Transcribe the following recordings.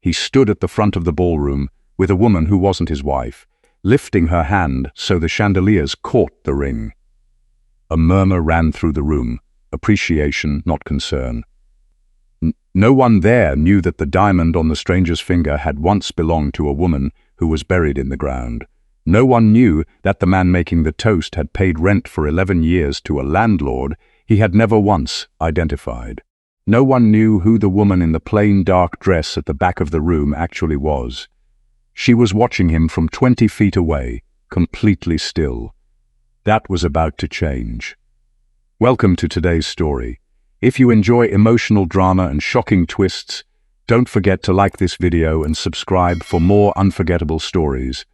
He stood at the front of the ballroom with a woman who wasn't his wife, lifting her hand so the chandeliers caught the ring. A murmur ran through the room, appreciation, not concern. No one there knew that the diamond on the stranger's finger had once belonged to a woman who was buried in the ground. No one knew that the man making the toast had paid rent for 11 years to a landlord he had never once identified. No one knew who the woman in the plain dark dress at the back of the room actually was. She was watching him from 20 feet away, completely still. That was about to change. Welcome to today's story. If you enjoy emotional drama and shocking twists, don't forget to like this video and subscribe for more unforgettable stories.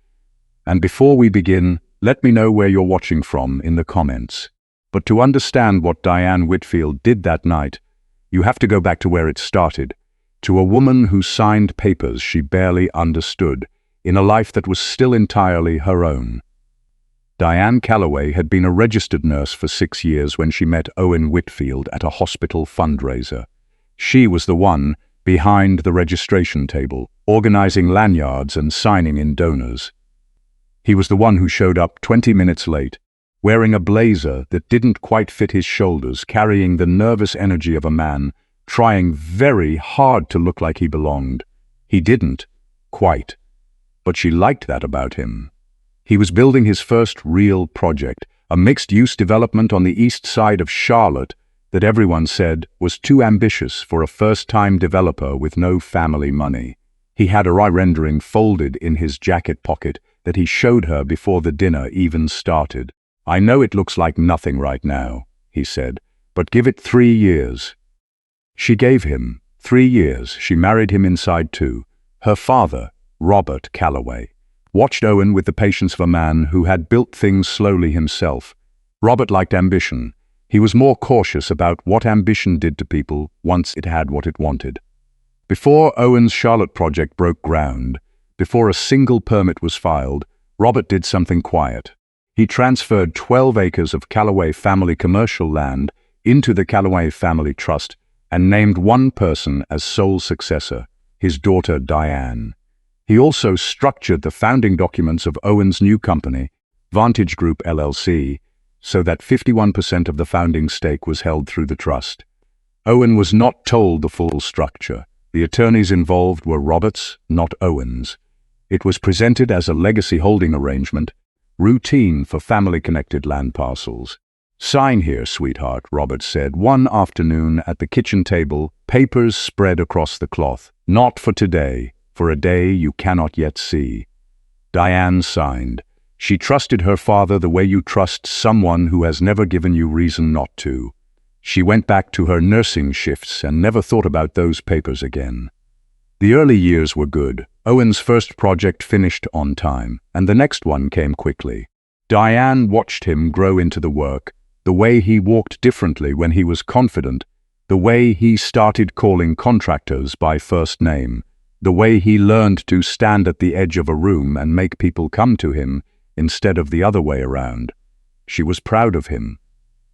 And before we begin, let me know where you're watching from in the comments. But to understand what Diane Whitfield did that night, you have to go back to where it started, to a woman who signed papers she barely understood, in a life that was still entirely her own. Diane Calloway had been a registered nurse for 6 years when she met Owen Whitfield at a hospital fundraiser. She was the one behind the registration table, organizing lanyards and signing in donors. He was the one who showed up 20 minutes late, wearing a blazer that didn't quite fit his shoulders, carrying the nervous energy of a man, trying very hard to look like he belonged. He didn't, quite, but she liked that about him. He was building his first real project, a mixed-use development on the east side of Charlotte that everyone said was too ambitious for a first-time developer with no family money. He had a rendering folded in his jacket pocket that he showed her before the dinner even started. "I know it looks like nothing right now," he said, "but give it 3 years." She gave him 3 years. She married him inside too. Her father, Robert Calloway, watched Owen with the patience of a man who had built things slowly himself. Robert liked ambition. He was more cautious about what ambition did to people once it had what it wanted. Before Owen's Charlotte project broke ground, before a single permit was filed, Robert did something quiet. He transferred 12 acres of Calloway family commercial land into the Calloway Family Trust and named one person as sole successor, his daughter Diane. He also structured the founding documents of Owen's new company, Vantage Group LLC, so that 51% of the founding stake was held through the trust. Owen was not told the full structure. The attorneys involved were Robert's, not Owen's. It was presented as a legacy holding arrangement, routine for family-connected land parcels. "Sign here, sweetheart," Robert said one afternoon at the kitchen table, papers spread across the cloth. "Not for today, for a day you cannot yet see." Diane signed. She trusted her father the way you trust someone who has never given you reason not to. She went back to her nursing shifts and never thought about those papers again. The early years were good. Owen's first project finished on time, and the next one came quickly. Diane watched him grow into the work, the way he walked differently when he was confident, the way he started calling contractors by first name, the way he learned to stand at the edge of a room and make people come to him instead of the other way around. She was proud of him.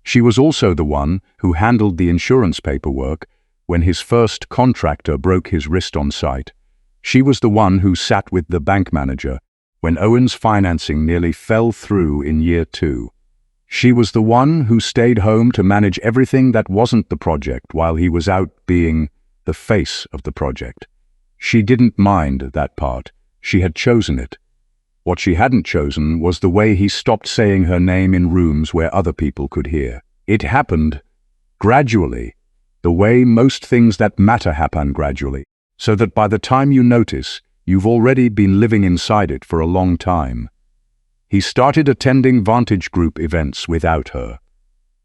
She was also the one who handled the insurance paperwork when his first contractor broke his wrist on site. She was the one who sat with the bank manager when Owen's financing nearly fell through in year 2. She was the one who stayed home to manage everything that wasn't the project while he was out being the face of the project. She didn't mind that part. She had chosen it. What she hadn't chosen was the way he stopped saying her name in rooms where other people could hear. It happened gradually, the way most things that matter happen gradually, so that by the time you notice, you've already been living inside it for a long time. He started attending Vantage Group events without her.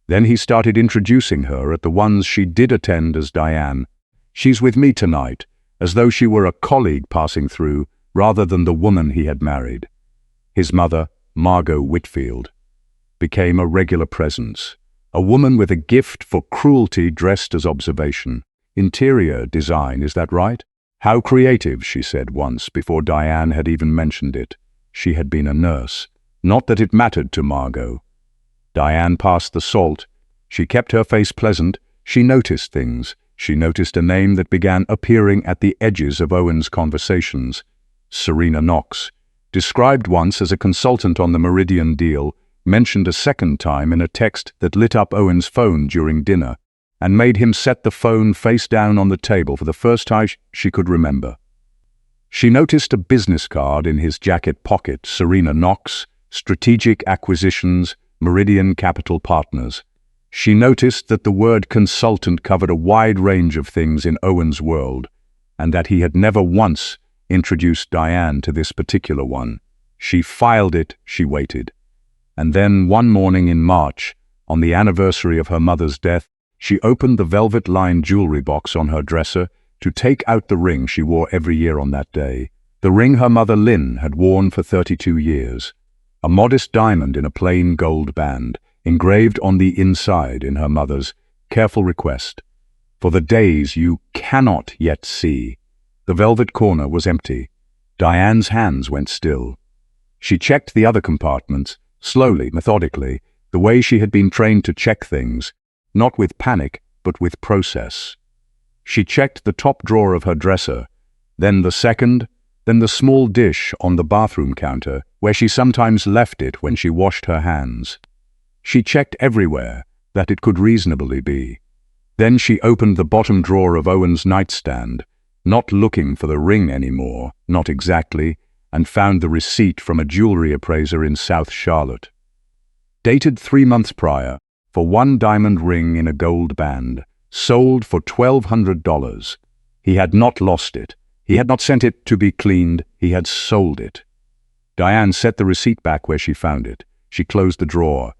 Then he started introducing her at the ones she did attend as Diane. "She's with me tonight," as though she were a colleague passing through, rather than the woman he had married. His mother, Margot Whitfield, became a regular presence, a woman with a gift for cruelty dressed as observation. "Interior design, is that right?" "How creative," she said once, before Diane had even mentioned it. She had been a nurse. Not that it mattered to Margot. Diane passed the salt. She kept her face pleasant. She noticed things. she noticed a name that began appearing at the edges of Owen's conversations. Serena Knox, described once as a consultant on the Meridian deal, mentioned a second time in a text that lit up Owen's phone during dinner and made him set the phone face down on the table for the first time she could remember. She noticed a business card in his jacket pocket, Serena Knox, Strategic Acquisitions, Meridian Capital Partners. She noticed that the word consultant covered a wide range of things in Owen's world, and that he had never once introduced Diane to this particular one. She filed it, she waited. And then one morning in March, on the anniversary of her mother's death, she opened the velvet-lined jewelry box on her dresser to take out the ring she wore every year on that day, the ring her mother Lynn had worn for 32 years, a modest diamond in a plain gold band, engraved on the inside in her mother's careful request. For the days you cannot yet see. The velvet corner was empty. Diane's hands went still. She checked the other compartments, slowly, methodically, the way she had been trained to check things, not with panic, but with process. She checked the top drawer of her dresser, then the second, then the small dish on the bathroom counter, where she sometimes left it when she washed her hands. She checked everywhere that it could reasonably be. Then she opened the bottom drawer of Owen's nightstand, not looking for the ring anymore, not exactly, and found the receipt from a jewelry appraiser in South Charlotte. Dated 3 months prior, for one diamond ring in a gold band, sold for $1,200. He had not lost it. He had not sent it to be cleaned. He had sold it. Diane set the receipt back where she found it. She closed the drawer.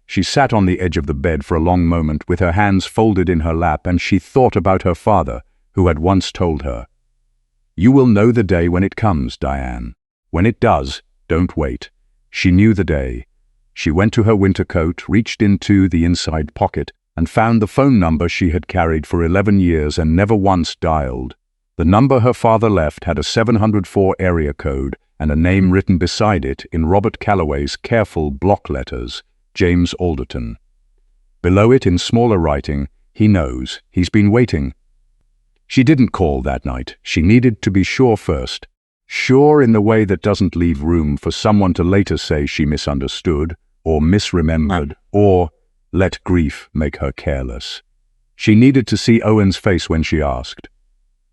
She sat on the edge of the bed for a long moment with her hands folded in her lap, and she thought about her father, who had once told her, "You will know the day when it comes, Diane. When it does, don't wait." She knew the day. She went to her winter coat, reached into the inside pocket, and found the phone number she had carried for 11 years and never once dialed. The number her father left had a 704 area code and a name written beside it in Robert Calloway's careful block letters, James Alderton. Below it in smaller writing, "He knows. He's been waiting." She didn't call that night. She needed to be sure first. Sure in the way that doesn't leave room for someone to later say she misunderstood, or misremembered, or let grief make her careless. She needed to see Owen's face when she asked.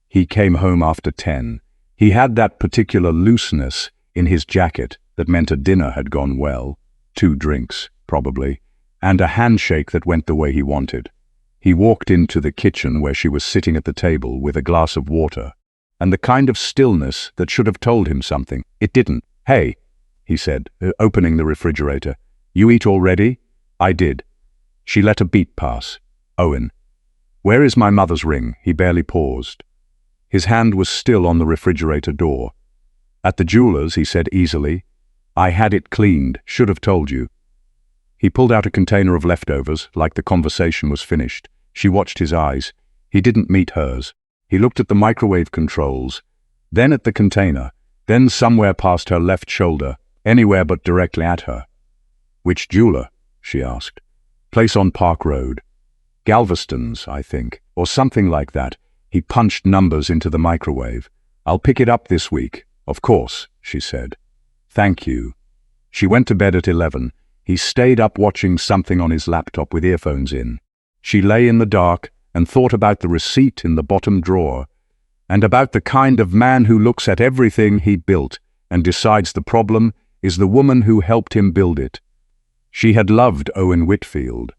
He came home after 10. He had that particular looseness in his jacket that meant a dinner had gone well, 2 drinks, probably, and a handshake that went the way he wanted. He walked into the kitchen where she was sitting at the table with a glass of water, and the kind of stillness that should have told him something. It didn't. "Hey," he said, opening the refrigerator. "You eat already?" "I did." She let a beat pass. "Owen, where is my mother's ring?" He barely paused. His hand was still on the refrigerator door. "At the jeweler's," he said easily. "I had it cleaned, should have told you." He pulled out a container of leftovers, like the conversation was finished. She watched his eyes. He didn't meet hers. He looked at the microwave controls, then at the container, then somewhere past her left shoulder, anywhere but directly at her. "Which jeweler?" she asked. "Place on Park Road. Galveston's, I think, or something like that." He punched numbers into the microwave. "I'll pick it up this week." "Of course," she said. "Thank you." She went to bed at 11. He stayed up watching something on his laptop with earphones in. She lay in the dark and thought about the receipt in the bottom drawer, and about the kind of man who looks at everything he built and decides the problem is the woman who helped him build it. She had loved Owen Whitfield.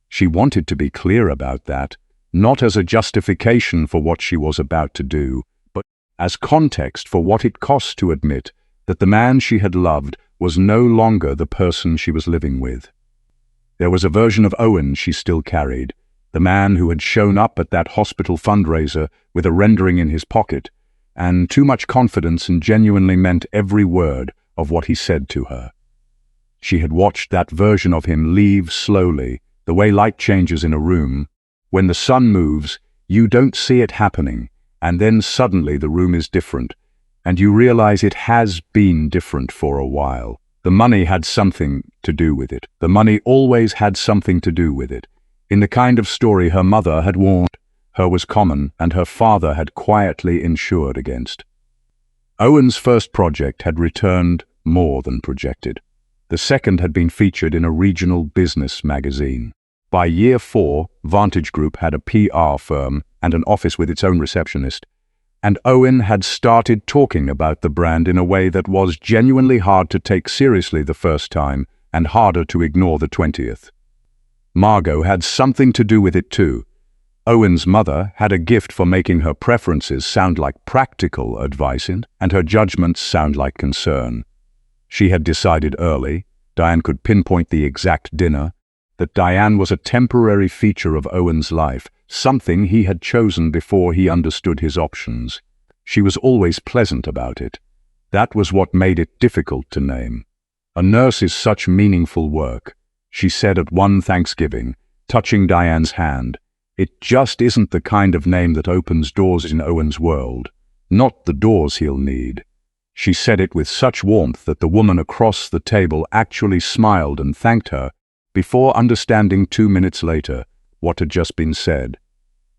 She wanted to be clear about that, not as a justification for what she was about to do, but as context for what it cost to admit that the man she had loved was no longer the person she was living with. There was a version of Owen she still carried, the man who had shown up at that hospital fundraiser with a rendering in his pocket, and too much confidence and genuinely meant every word of what he said to her. She had watched that version of him leave slowly, the way light changes in a room. When the sun moves, you don't see it happening, and then suddenly the room is different, and you realize it has been different for a while. The money had something to do with it. The money always had something to do with it, in the kind of story her mother had warned. Her was common, and her father had quietly insured against. Owen's first project had returned more than projected. The second had been featured in a regional business magazine. By year 4, Vantage Group had a PR firm and an office with its own receptionist, and Owen had started talking about the brand in a way that was genuinely hard to take seriously the first time and harder to ignore the 20th. Margot had something to do with it too. Owen's mother had a gift for making her preferences sound like practical advice and her judgments sound like concern. She had decided early, Diane could pinpoint the exact dinner, that Diane was a temporary feature of Owen's life, something he had chosen before he understood his options. She was always pleasant about it. That was what made it difficult to name. A nurse is such meaningful work, she said at one Thanksgiving, touching Diane's hand. It just isn't the kind of name that opens doors in Owen's world. Not the doors he'll need. She said it with such warmth that the woman across the table actually smiled and thanked her, before understanding 2 minutes later what had just been said.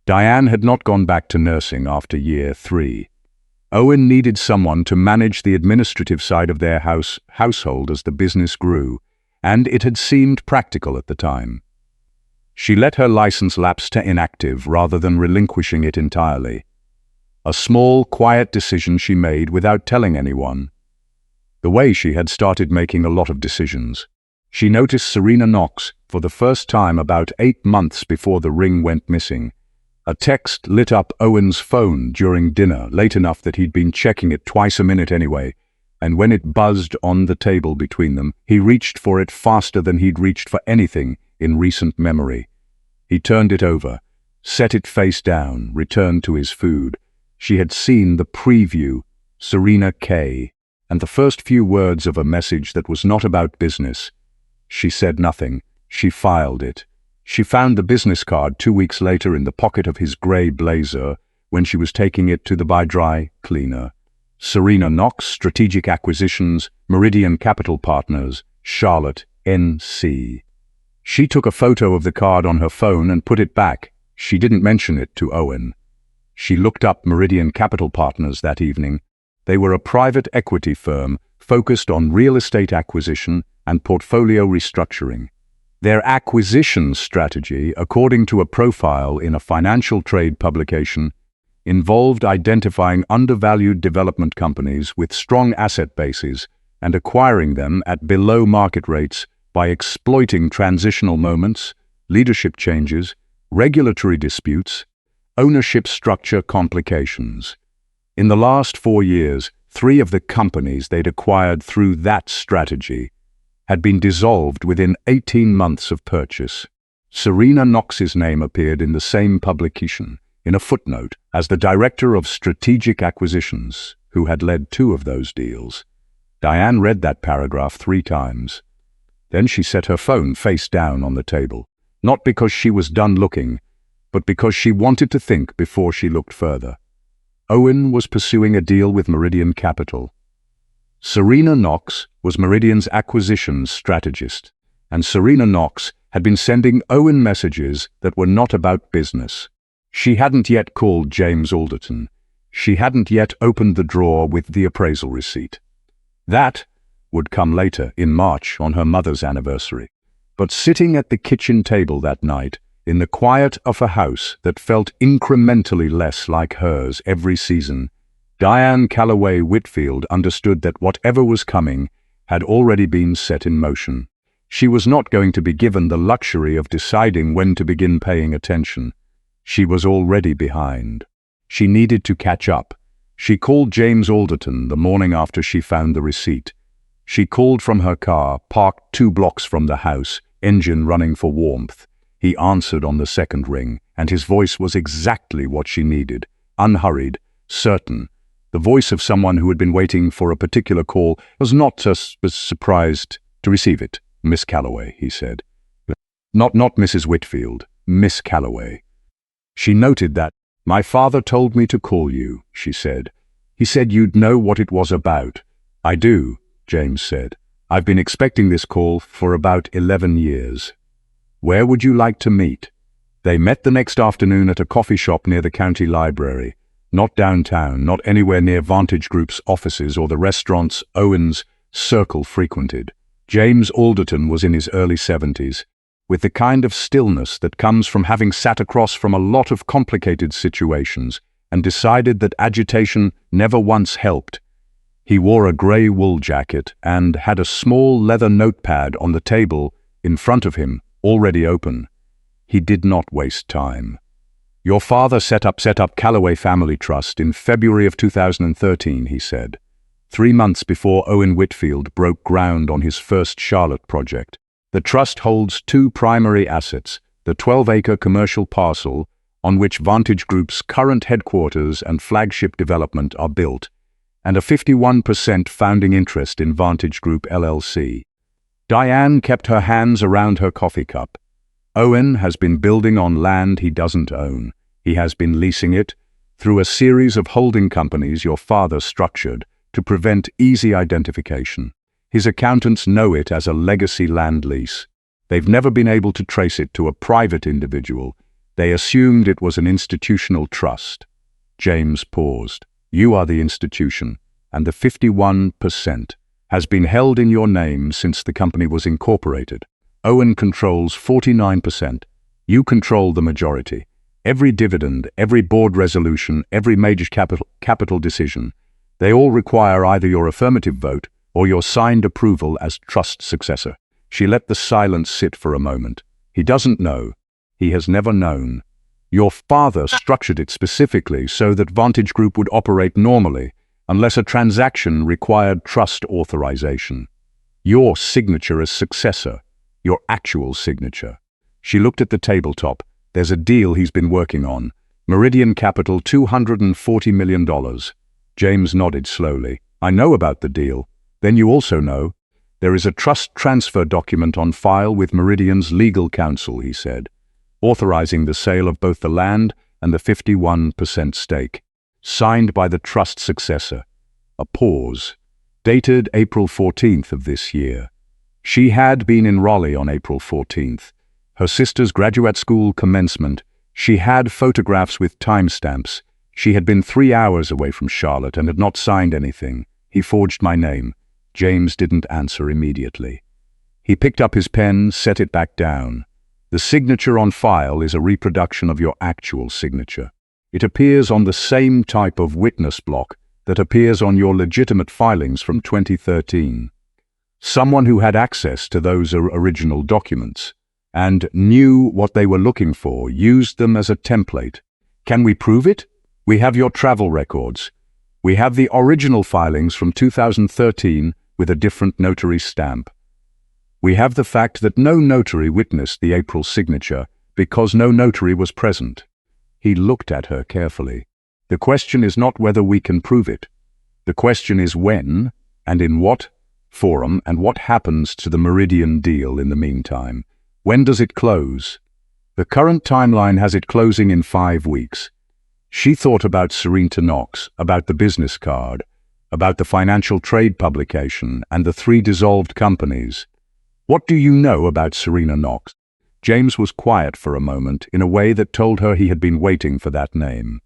Diane had not gone back to nursing after year 3. Owen needed someone to manage the administrative side of their household as the business grew, and it had seemed practical at the time. She let her license lapse to inactive rather than relinquishing it entirely. A small, quiet decision she made without telling anyone. The way she had started making a lot of decisions. She noticed Serena Knox for the first time about 8 months before the ring went missing. A text lit up Owen's phone during dinner, late enough that he'd been checking it twice a minute anyway, and when it buzzed on the table between them, he reached for it faster than he'd reached for anything in recent memory. He turned it over, set it face down, returned to his food. She had seen the preview, Serena K., and the first few words of a message that was not about business. She said nothing. She filed it. She found the business card 2 weeks later in the pocket of his grey blazer when she was taking it to the buy-dry cleaner. Serena Knox, Strategic Acquisitions, Meridian Capital Partners, Charlotte, N.C. She took a photo of the card on her phone and put it back. She didn't mention it to Owen. She looked up Meridian Capital Partners that evening. They were a private equity firm focused on real estate acquisition and portfolio restructuring. Their acquisition strategy, according to a profile in a financial trade publication, involved identifying undervalued development companies with strong asset bases and acquiring them at below market rates by exploiting transitional moments, leadership changes, regulatory disputes, ownership structure complications. In the last 4 years, 3 of the companies they'd acquired through that strategy had been dissolved within 18 months of purchase. Serena Knox's name appeared in the same publication, in a footnote, as the Director of Strategic Acquisitions, who had led 2 of those deals. Diane read that paragraph 3 times. Then she set her phone face down on the table, not because she was done looking, but because she wanted to think before she looked further. Owen was pursuing a deal with Meridian Capital. Serena Knox was Meridian's acquisitions strategist, and Serena Knox had been sending Owen messages that were not about business. She hadn't yet called James Alderton. She hadn't yet opened the drawer with the appraisal receipt. That would come later, in March, on her mother's anniversary. But sitting at the kitchen table that night, in the quiet of a house that felt incrementally less like hers every season, Diane Calloway Whitfield understood that whatever was coming had already been set in motion. She was not going to be given the luxury of deciding when to begin paying attention. She was already behind. She needed to catch up. She called James Alderton the morning after she found the receipt. She called from her car, parked 2 blocks from the house, engine running for warmth. He answered on the second ring, and his voice was exactly what she needed, unhurried, certain. The voice of someone who had been waiting for a particular call. Was not surprised to receive it, Miss Calloway, he said. Not Mrs. Whitfield, Miss Calloway. She noted that. My father told me to call you, she said. He said you'd know what it was about. I do, James said. I've been expecting this call for about 11 years. Where would you like to meet? They met the next afternoon at a coffee shop near the county library. Not downtown, not anywhere near Vantage Group's offices or the restaurants Owen's circle frequented. James Alderton was in his early 70s, with the kind of stillness that comes from having sat across from a lot of complicated situations and decided that agitation never once helped. He wore a grey wool jacket and had a small leather notepad on the table in front of him, already open. He did not waste time. "Your father set up Callaway Family Trust in February of 2013, he said, 3 months before Owen Whitfield broke ground on his first Charlotte project. The trust holds 2 primary assets, the 12-acre commercial parcel on which Vantage Group's current headquarters and flagship development are built, and a 51% founding interest in Vantage Group LLC. Diane kept her hands around her coffee cup. Owen has been building on land he doesn't own. He has been leasing it through a series of holding companies your father structured to prevent easy identification. His accountants know it as a legacy land lease. They've never been able to trace it to a private individual. They assumed it was an institutional trust." James paused. "You are the institution, and the 51% has been held in your name since the company was incorporated. Owen controls 49%. You control the majority. Every dividend, every board resolution, every major capital decision, they all require either your affirmative vote or your signed approval as trust successor." She let the silence sit for a moment. "He doesn't know. He has never known. Your father structured it specifically so that Vantage Group would operate normally, unless a transaction required trust authorization. Your signature as successor. Your actual signature." She looked at the tabletop. "There's a deal he's been working on. Meridian Capital, $240 million. James nodded slowly. "I know about the deal. Then you also know there is a trust transfer document on file with Meridian's legal counsel," he said, "authorizing the sale of both the land and the 51% stake, signed by the trust successor." A pause. "Dated April 14th of this year." She had been in Raleigh on April 14th. Her sister's graduate school commencement. She had photographs with timestamps. She had been 3 hours away from Charlotte and had not signed anything. "He forged my name." James didn't answer immediately. He picked up his pen, set it back down. "The signature on file is a reproduction of your actual signature. It appears on the same type of witness block that appears on your legitimate filings from 2013. Someone who had access to those original documents and knew what they were looking for used them as a template. Can we prove it? We have your travel records. We have the original filings from 2013 with a different notary stamp. We have the fact that no notary witnessed the April signature because no notary was present." He looked at her carefully. "The question is not whether we can prove it. The question is when and in what forum and what happens to the Meridian deal in the meantime. When does it close?" "The current timeline has it closing in 5 weeks. She thought about Serena Knox, about the business card, about the financial trade publication and the 3 dissolved companies. "What do you know about Serena Knox?" James was quiet for a moment in a way that told her he had been waiting for that name.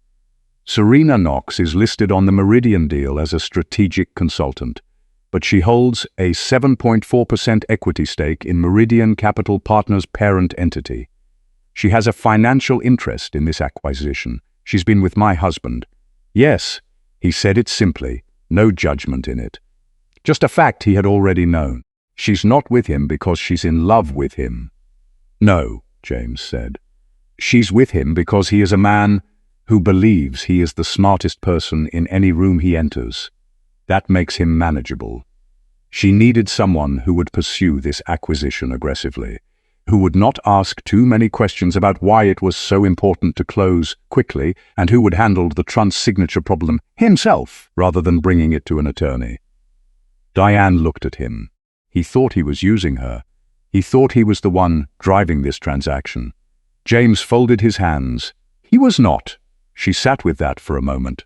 "Serena Knox is listed on the Meridian deal as a strategic consultant, but she holds a 7.4% equity stake in Meridian Capital Partners' parent entity. She has a financial interest in this acquisition. She's been with my husband." "Yes," he said it simply, no judgment in it. Just a fact he had already known. "She's not with him because she's in love with him." "No," James said. "She's with him because he is a man who believes he is the smartest person in any room he enters. That makes him manageable. She needed someone who would pursue this acquisition aggressively, who would not ask too many questions about why it was so important to close quickly, and who would handle the trust signature problem himself rather than bringing it to an attorney." Diane looked at him. He thought he was using her. He thought he was the one driving this transaction. James folded his hands. He was not. She sat with that for a moment.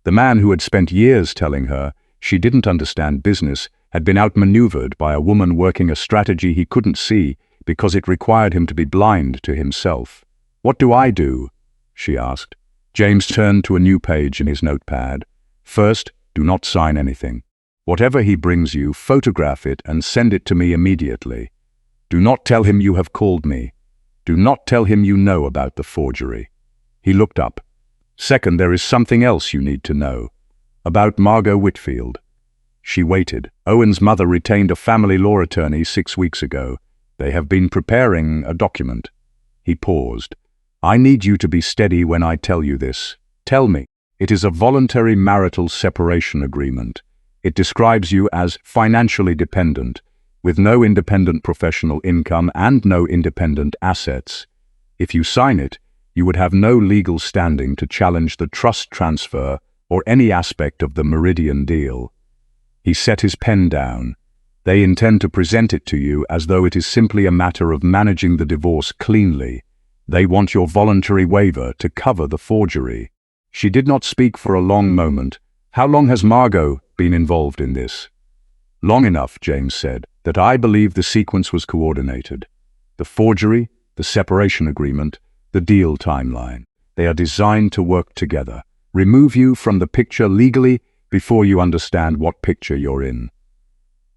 The man who had spent years telling her she didn't understand business had been outmaneuvered by a woman working a strategy he couldn't see because it required him to be blind to himself. "What do I do?" she asked. James turned to a new page in his notepad. "First, do not sign anything. Whatever he brings you, photograph it and send it to me immediately. Do not tell him you have called me. Do not tell him you know about the forgery." He looked up. "Second, there is something else you need to know. About Margot Whitfield." She waited. "Owen's mother retained a family law attorney 6 weeks ago. They have been preparing a document." He paused. "I need you to be steady when I tell you this. Tell me." "It is a voluntary marital separation agreement. It describes you as financially dependent, with no independent professional income and no independent assets. If you sign it, you would have no legal standing to challenge the trust transfer or any aspect of the Meridian deal." He set his pen down. "They intend to present it to you as though it is simply a matter of managing the divorce cleanly. They want your voluntary waiver to cover the forgery." She did not speak for a long moment. "How long has Margot been involved in this?" "Long enough," James said, "that I believe the sequence was coordinated. The forgery, the separation agreement, the deal timeline. They are designed to work together. Remove you from the picture legally before you understand what picture you're in."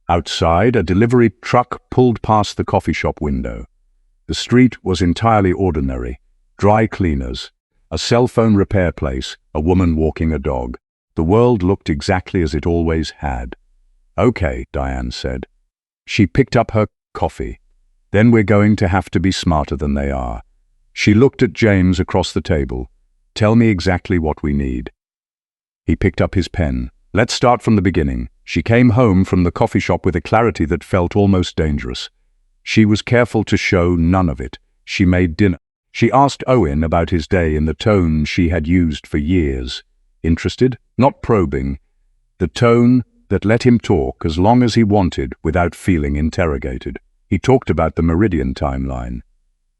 Outside, a delivery truck pulled past the coffee shop window. The street was entirely ordinary. Dry cleaners, a cell phone repair place, a woman walking a dog. The world looked exactly as it always had. "Okay," Diane said. She picked up her coffee. "Then we're going to have to be smarter than they are." She looked at James across the table. "Tell me exactly what we need." He picked up his pen. "Let's start from the beginning." She came home from the coffee shop with a clarity that felt almost dangerous. She was careful to show none of it. She made dinner. She asked Owen about his day in the tone she had used for years. Interested, not probing. The tone that let him talk as long as he wanted without feeling interrogated. He talked about the Meridian timeline.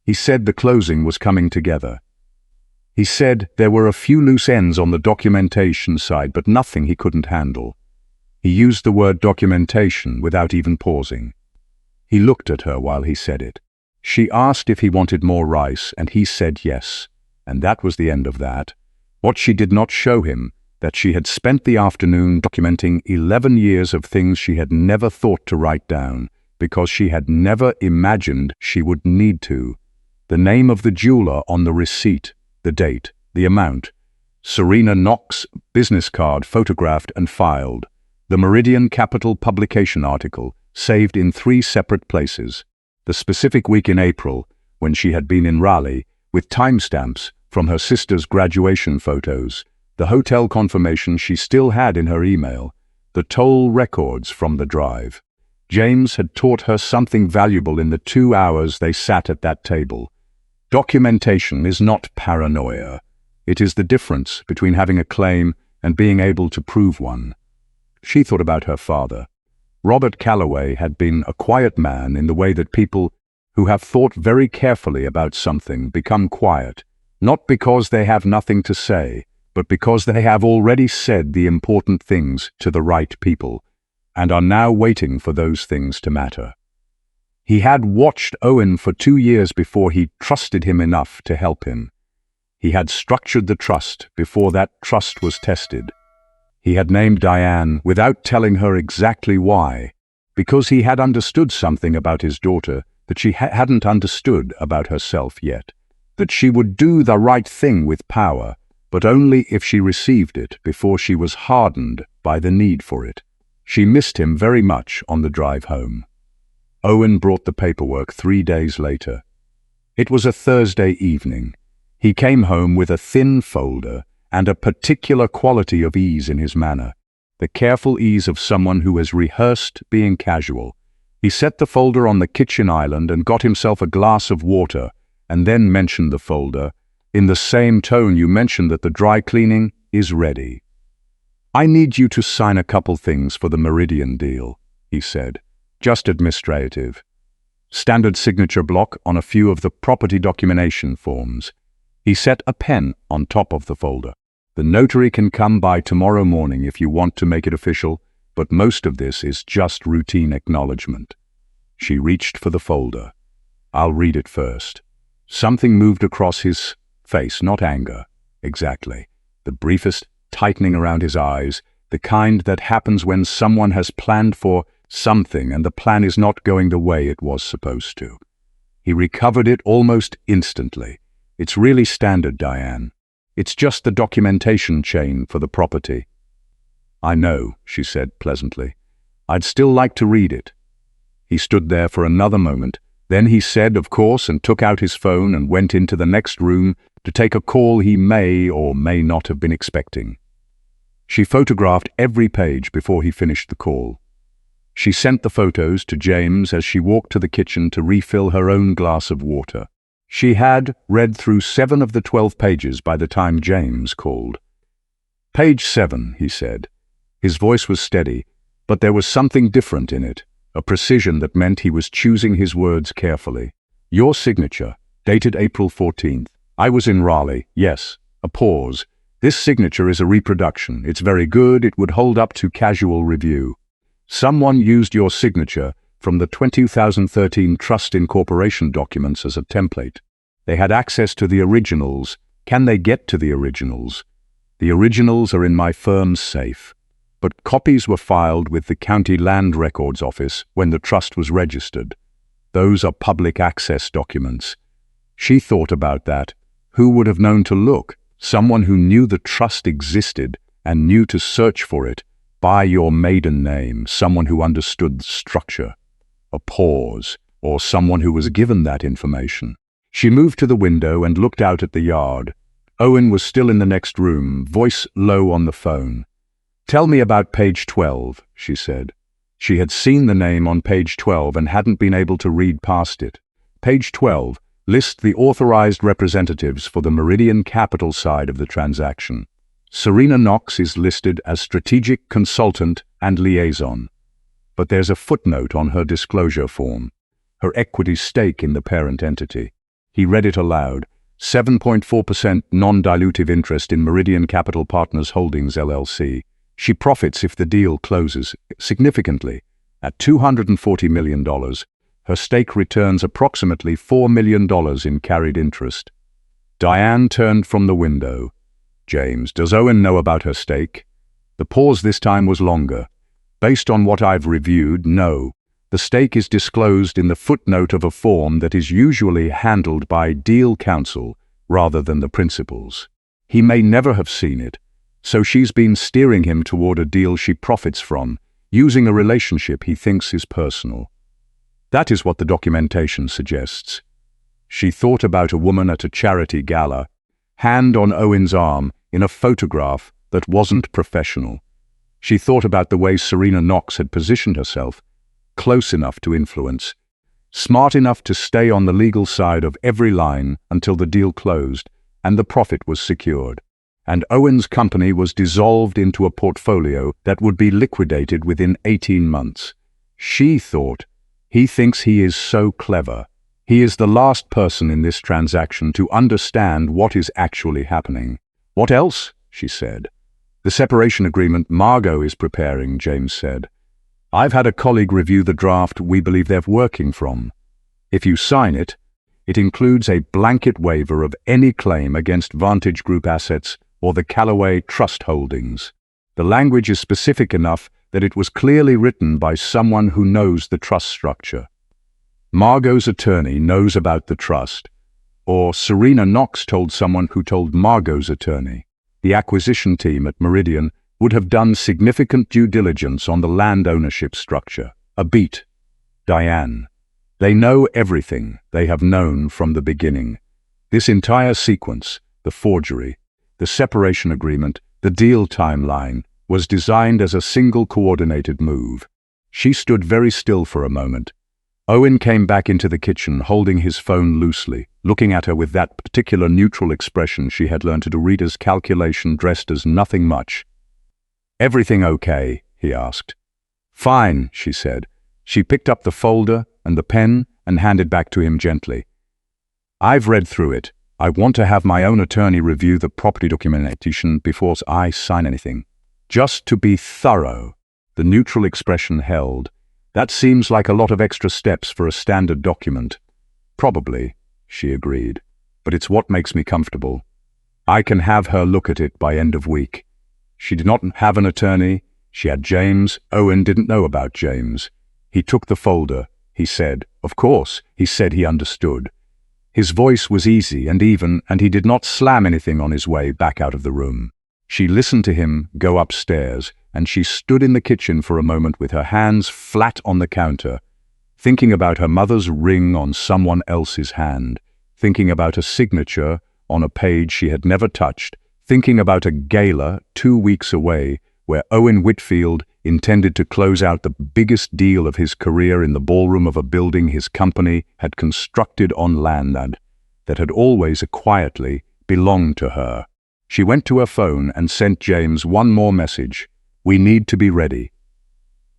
He said the closing was coming together. He said there were a few loose ends on the documentation side, but nothing he couldn't handle. He used the word documentation without even pausing. He looked at her while he said it. She asked if he wanted more rice, and he said yes, and that was the end of that. What she did not show him, that she had spent the afternoon documenting 11 years of things she had never thought to write down, because she had never imagined she would need to. The name of the jeweler on the receipt, the date, the amount. Serena Knox business card photographed and filed. The Meridian Capital publication article, saved in 3 separate places. The specific week in April, when she had been in Raleigh, with timestamps from her sister's graduation photos, the hotel confirmation she still had in her email, the toll records from the drive. James had taught her something valuable in the 2 hours they sat at that table. Documentation is not paranoia. It is the difference between having a claim and being able to prove one. She thought about her father. Robert Calloway had been a quiet man in the way that people who have thought very carefully about something become quiet, not because they have nothing to say, but because they have already said the important things to the right people, and are now waiting for those things to matter. He had watched Owen for 2 years before he trusted him enough to help him. He had structured the trust before that trust was tested. He had named Diane without telling her exactly why, because he had understood something about his daughter that she hadn't understood about herself yet, that she would do the right thing with power, but only if she received it before she was hardened by the need for it. She missed him very much on the drive home. Owen brought the paperwork 3 days later. It was a Thursday evening. He came home with a thin folder and a particular quality of ease in his manner, the careful ease of someone who has rehearsed being casual. He set the folder on the kitchen island and got himself a glass of water, and then mentioned the folder, in the same tone you mentioned that the dry cleaning is ready. "I need you to sign a couple things for the Meridian deal," he said. "Just administrative. Standard signature block on a few of the property documentation forms." He set a pen on top of the folder. "The notary can come by tomorrow morning if you want to make it official, but most of this is just routine acknowledgement." She reached for the folder. "I'll read it first." Something moved across his face, not anger. Exactly. The briefest tightening around his eyes, the kind that happens when someone has planned for something and the plan is not going the way it was supposed to. He recovered it almost instantly. It's really standard, Diane. It's just the documentation chain for the property. I know, she said pleasantly. I'd still like to read it. He stood there for another moment. Then he said, of course, and took out his phone and went into the next room to take a call he may or may not have been expecting. She photographed every page before he finished the call. She sent the photos to James as she walked to the kitchen to refill her own glass of water. She had read through 7 of the 12 pages by the time James called. Page 7, he said. His voice was steady, but there was something different in it, a precision that meant he was choosing his words carefully. Your signature, dated April 14th. I was in Raleigh, yes. A pause. This signature is a reproduction. It's very good. It would hold up to casual review. Someone used your signature from the 2013 Trust Incorporation documents as a template. They had access to the originals. Can they get to the originals? The originals are in my firm's safe. But copies were filed with the County Land Records Office when the trust was registered. Those are public access documents. She thought about that. Who would have known to look? Someone who knew the trust existed and knew to search for it by your maiden name, someone who understood the structure. A pause, or someone who was given that information. She moved to the window and looked out at the yard. Owen was still in the next room, voice low on the phone. Tell me about page 12, she said. She had seen the name on page 12 and hadn't been able to read past it. Page 12 lists the authorized representatives for the Meridian Capital side of the transaction. Serena Knox is listed as strategic consultant and liaison. But there's a footnote on her disclosure form. Her equity stake in the parent entity. He read it aloud. 7.4% non-dilutive interest in Meridian Capital Partners Holdings, LLC. She profits if the deal closes significantly. At $240 million, her stake returns approximately $4 million in carried interest. Diane turned from the window. James, does Owen know about her stake? The pause this time was longer. Based on what I've reviewed, no. The stake is disclosed in the footnote of a form that is usually handled by deal counsel rather than the principals. He may never have seen it. So she's been steering him toward a deal she profits from, using a relationship he thinks is personal. That is what the documentation suggests. She thought about a woman at a charity gala, hand on Owen's arm, in a photograph that wasn't professional. She thought about the way Serena Knox had positioned herself, close enough to influence, smart enough to stay on the legal side of every line until the deal closed and the profit was secured. And Owen's company was dissolved into a portfolio that would be liquidated within 18 months. She thought, he thinks he is so clever. He is the last person in this transaction to understand what is actually happening. What else? She said. The separation agreement Margot is preparing, James said. I've had a colleague review the draft we believe they're working from. If you sign it, it includes a blanket waiver of any claim against Vantage Group assets or the Callaway Trust Holdings. The language is specific enough that it was clearly written by someone who knows the trust structure. Margot's attorney knows about the trust, or Serena Knox told someone who told Margot's attorney. The acquisition team at Meridian would have done significant due diligence on the land ownership structure. A beat. Diane. They know everything. They have known from the beginning. This entire sequence, the forgery, the separation agreement, the deal timeline, was designed as a single coordinated move. She stood very still for a moment. Owen came back into the kitchen, holding his phone loosely, looking at her with that particular neutral expression she had learned to read as calculation dressed as nothing much. Everything okay? He asked. Fine, she said. She picked up the folder and the pen and handed back to him gently. I've read through it. I want to have my own attorney review the property documentation before I sign anything. Just to be thorough. The neutral expression held. That seems like a lot of extra steps for a standard document. Probably. she agreed. But it's what makes me comfortable. I can have her look at it by end of week. She did not have an attorney. She had James. Owen didn't know about James. He took the folder. He said, of course. He said he understood. His voice was easy and even, and he did not slam anything on his way back out of the room. She listened to him go upstairs, and she stood in the kitchen for a moment with her hands flat on the counter, thinking about her mother's ring on someone else's hand, thinking about a signature on a page she had never touched, thinking about a gala 2 weeks away where Owen Whitfield intended to close out the biggest deal of his career in the ballroom of a building his company had constructed on land that had always quietly belonged to her. She went to her phone and sent James one more message. We need to be ready.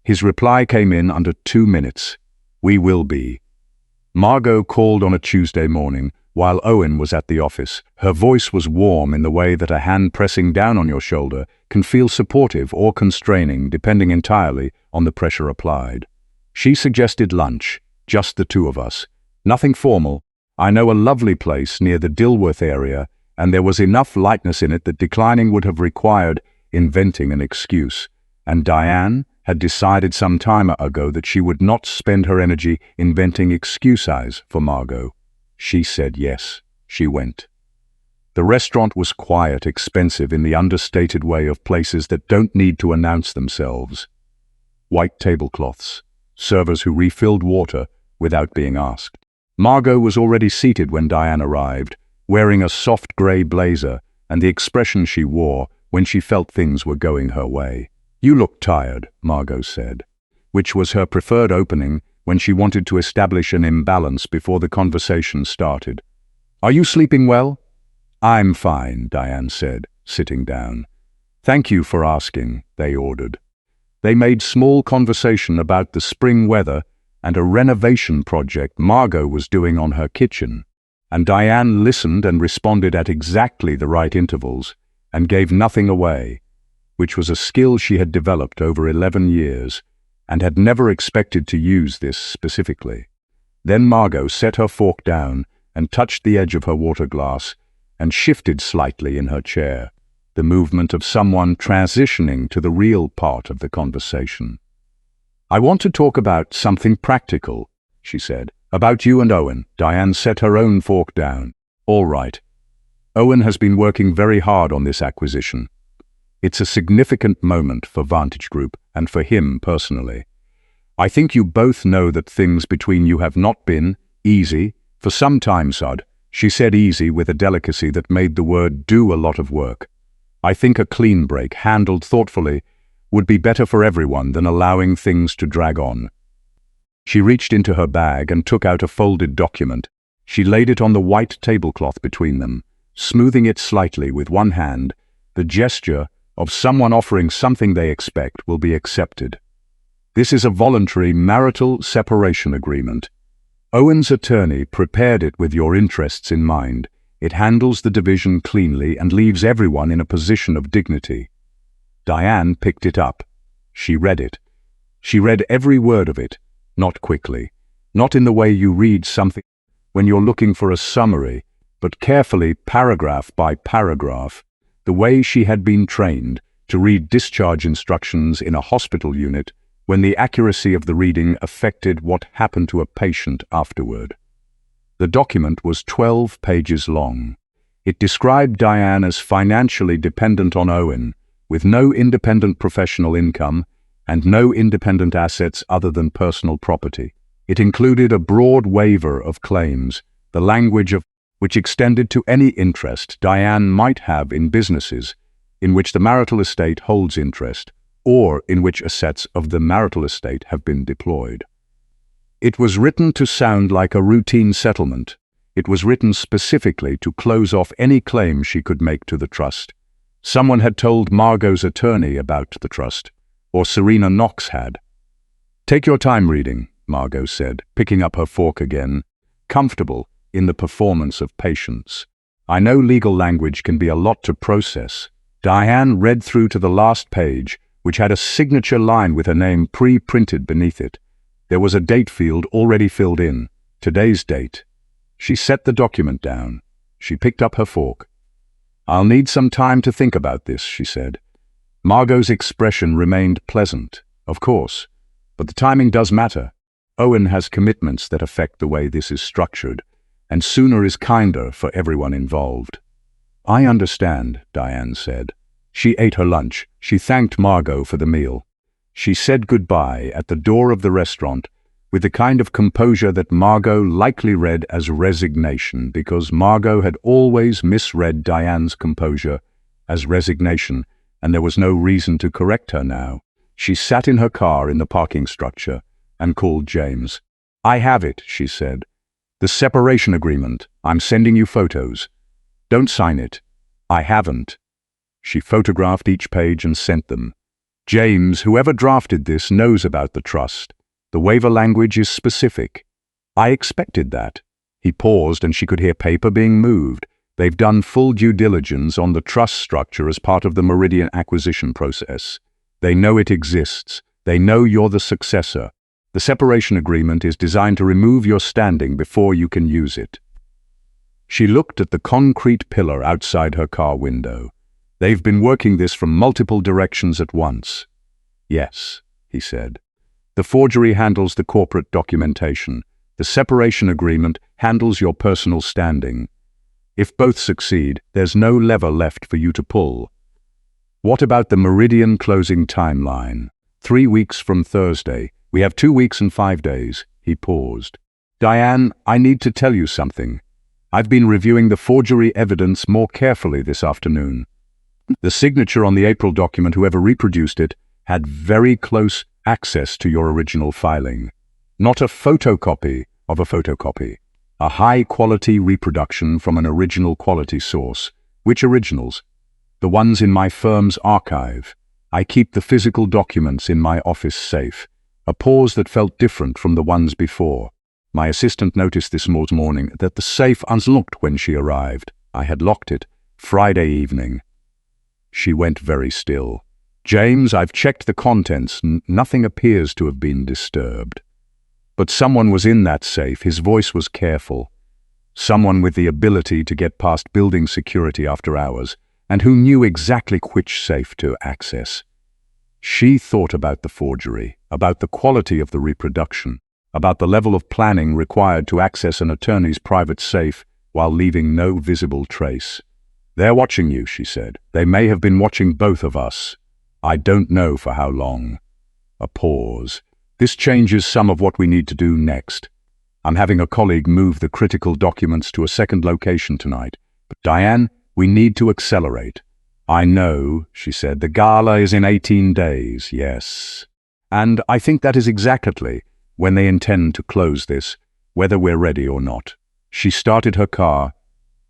His reply came in under 2 minutes. We will be. Margot called on a Tuesday morning while Owen was at the office. Her voice was warm in the way that a hand pressing down on your shoulder can feel supportive or constraining depending entirely on the pressure applied. She suggested lunch, just the two of us. Nothing formal. I know a lovely place near the Dilworth area, and there was enough lightness in it that declining would have required inventing an excuse. And Diane had decided some time ago that she would not spend her energy inventing excuses for Margot. She said yes. She went. The restaurant was quiet, expensive in the understated way of places that don't need to announce themselves. White tablecloths, servers who refilled water without being asked. Margot was already seated when Diane arrived, wearing a soft grey blazer and the expression she wore when she felt things were going her way. You look tired, Margot said, which was her preferred opening when she wanted to establish an imbalance before the conversation started. Are you sleeping well? I'm fine, Diane said, sitting down. Thank you for asking, they ordered. They made small conversation about the spring weather and a renovation project Margot was doing on her kitchen, and Diane listened and responded at exactly the right intervals and gave nothing away, which was a skill she had developed over 11 years and had never expected to use this specifically. Then Margot set her fork down and touched the edge of her water glass and shifted slightly in her chair, the movement of someone transitioning to the real part of the conversation. I want to talk about something practical, she said. About you and Owen. Diane set her own fork down. All right. Owen has been working very hard on this acquisition. It's a significant moment for Vantage Group and for him personally. I think you both know that things between you have not been easy for some time, Sud. She said easy with a delicacy that made the word do a lot of work. I think a clean break, handled thoughtfully, would be better for everyone than allowing things to drag on. She reached into her bag and took out a folded document. She laid it on the white tablecloth between them, smoothing it slightly with one hand, the gesture of someone offering something they expect will be accepted. This is a voluntary marital separation agreement. Owen's attorney prepared it with your interests in mind. It handles the division cleanly and leaves everyone in a position of dignity. Diane picked it up. She read it. She read every word of it, not quickly, not in the way you read something when you're looking for a summary, but carefully, paragraph by paragraph, the way she had been trained to read discharge instructions in a hospital unit when the accuracy of the reading affected what happened to a patient afterward. The document was 12 pages long. It described Diane as financially dependent on Owen, with no independent professional income and no independent assets other than personal property. It included a broad waiver of claims, the language of which extended to any interest Diane might have in businesses in which the marital estate holds interest, or in which assets of the marital estate have been deployed. It was written to sound like a routine settlement. It was written specifically to close off any claim she could make to the trust. Someone had told Margot's attorney about the trust, or Serena Knox had. Take your time reading, Margot said, picking up her fork again, comfortable in the performance of patience. I know legal language can be a lot to process. Diane read through to the last page, which had a signature line with her name pre-printed beneath it. There was a date field already filled in, today's date. She set the document down. She picked up her fork. "I'll need some time to think about this," she said. Margot's expression remained pleasant. "Of course, but the timing does matter. Owen has commitments that affect the way this is structured, and sooner is kinder for everyone involved." "I understand," Diane said. She ate her lunch. She thanked Margot for the meal. She said goodbye at the door of the restaurant with the kind of composure that Margot likely read as resignation, because Margot had always misread Diane's composure as resignation, and there was no reason to correct her now. She sat in her car in the parking structure and called James. "I have it," she said. "The separation agreement. I'm sending you photos. Don't sign it." "I haven't." She photographed each page and sent them. "James, whoever drafted this knows about the trust. The waiver language is specific." "I expected that." He paused and she could hear paper being moved. "They've done full due diligence on the trust structure as part of the Meridian acquisition process. They know it exists. They know you're the successor. The separation agreement is designed to remove your standing before you can use it." She looked at the concrete pillar outside her car window. "They've been working this from multiple directions at once." "Yes," he said. "The forgery handles the corporate documentation. The separation agreement handles your personal standing. If both succeed, there's no lever left for you to pull." "What about the Meridian closing timeline?" 3 weeks from Thursday. We have 2 weeks and 5 days." He paused. "Diane, I need to tell you something. I've been reviewing the forgery evidence more carefully this afternoon. The signature on the April document, whoever reproduced it, had very close access to your original filing. Not a photocopy of a photocopy. A high-quality reproduction from an original quality source. Which originals? The ones in my firm's archive. I keep the physical documents in my office safe." A pause that felt different from the ones before. "My assistant noticed this morning that the safe unlocked when she arrived. I had locked it Friday evening." She went very still. "James, I've checked the contents. Nothing appears to have been disturbed." "But someone was in that safe." His voice was careful. "Someone with the ability to get past building security after hours, and who knew exactly which safe to access." She thought about the forgery, about the quality of the reproduction, about the level of planning required to access an attorney's private safe while leaving no visible trace. "They're watching you," she said. "They may have been watching both of us. I don't know for how long." A pause. "This changes some of what we need to do next. I'm having a colleague move the critical documents to a second location tonight. But Diane, we need to accelerate." "I know," she said. "The gala is in 18 days, yes. And I think that is exactly when they intend to close this, whether we're ready or not." She started her car.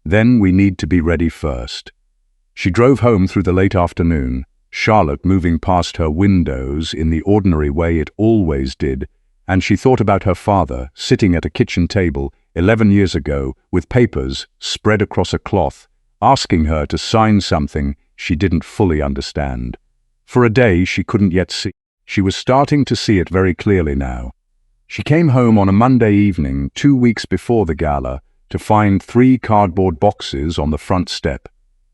"Then we need to be ready first." She drove home through the late afternoon, Charlotte moving past her windows in the ordinary way it always did, and she thought about her father sitting at a kitchen table 11 years ago with papers spread across a cloth, asking her to sign something she didn't fully understand. For a day she couldn't yet see. She was starting to see it very clearly now. She came home on a Monday evening, 2 weeks before the gala, to find 3 cardboard boxes on the front step.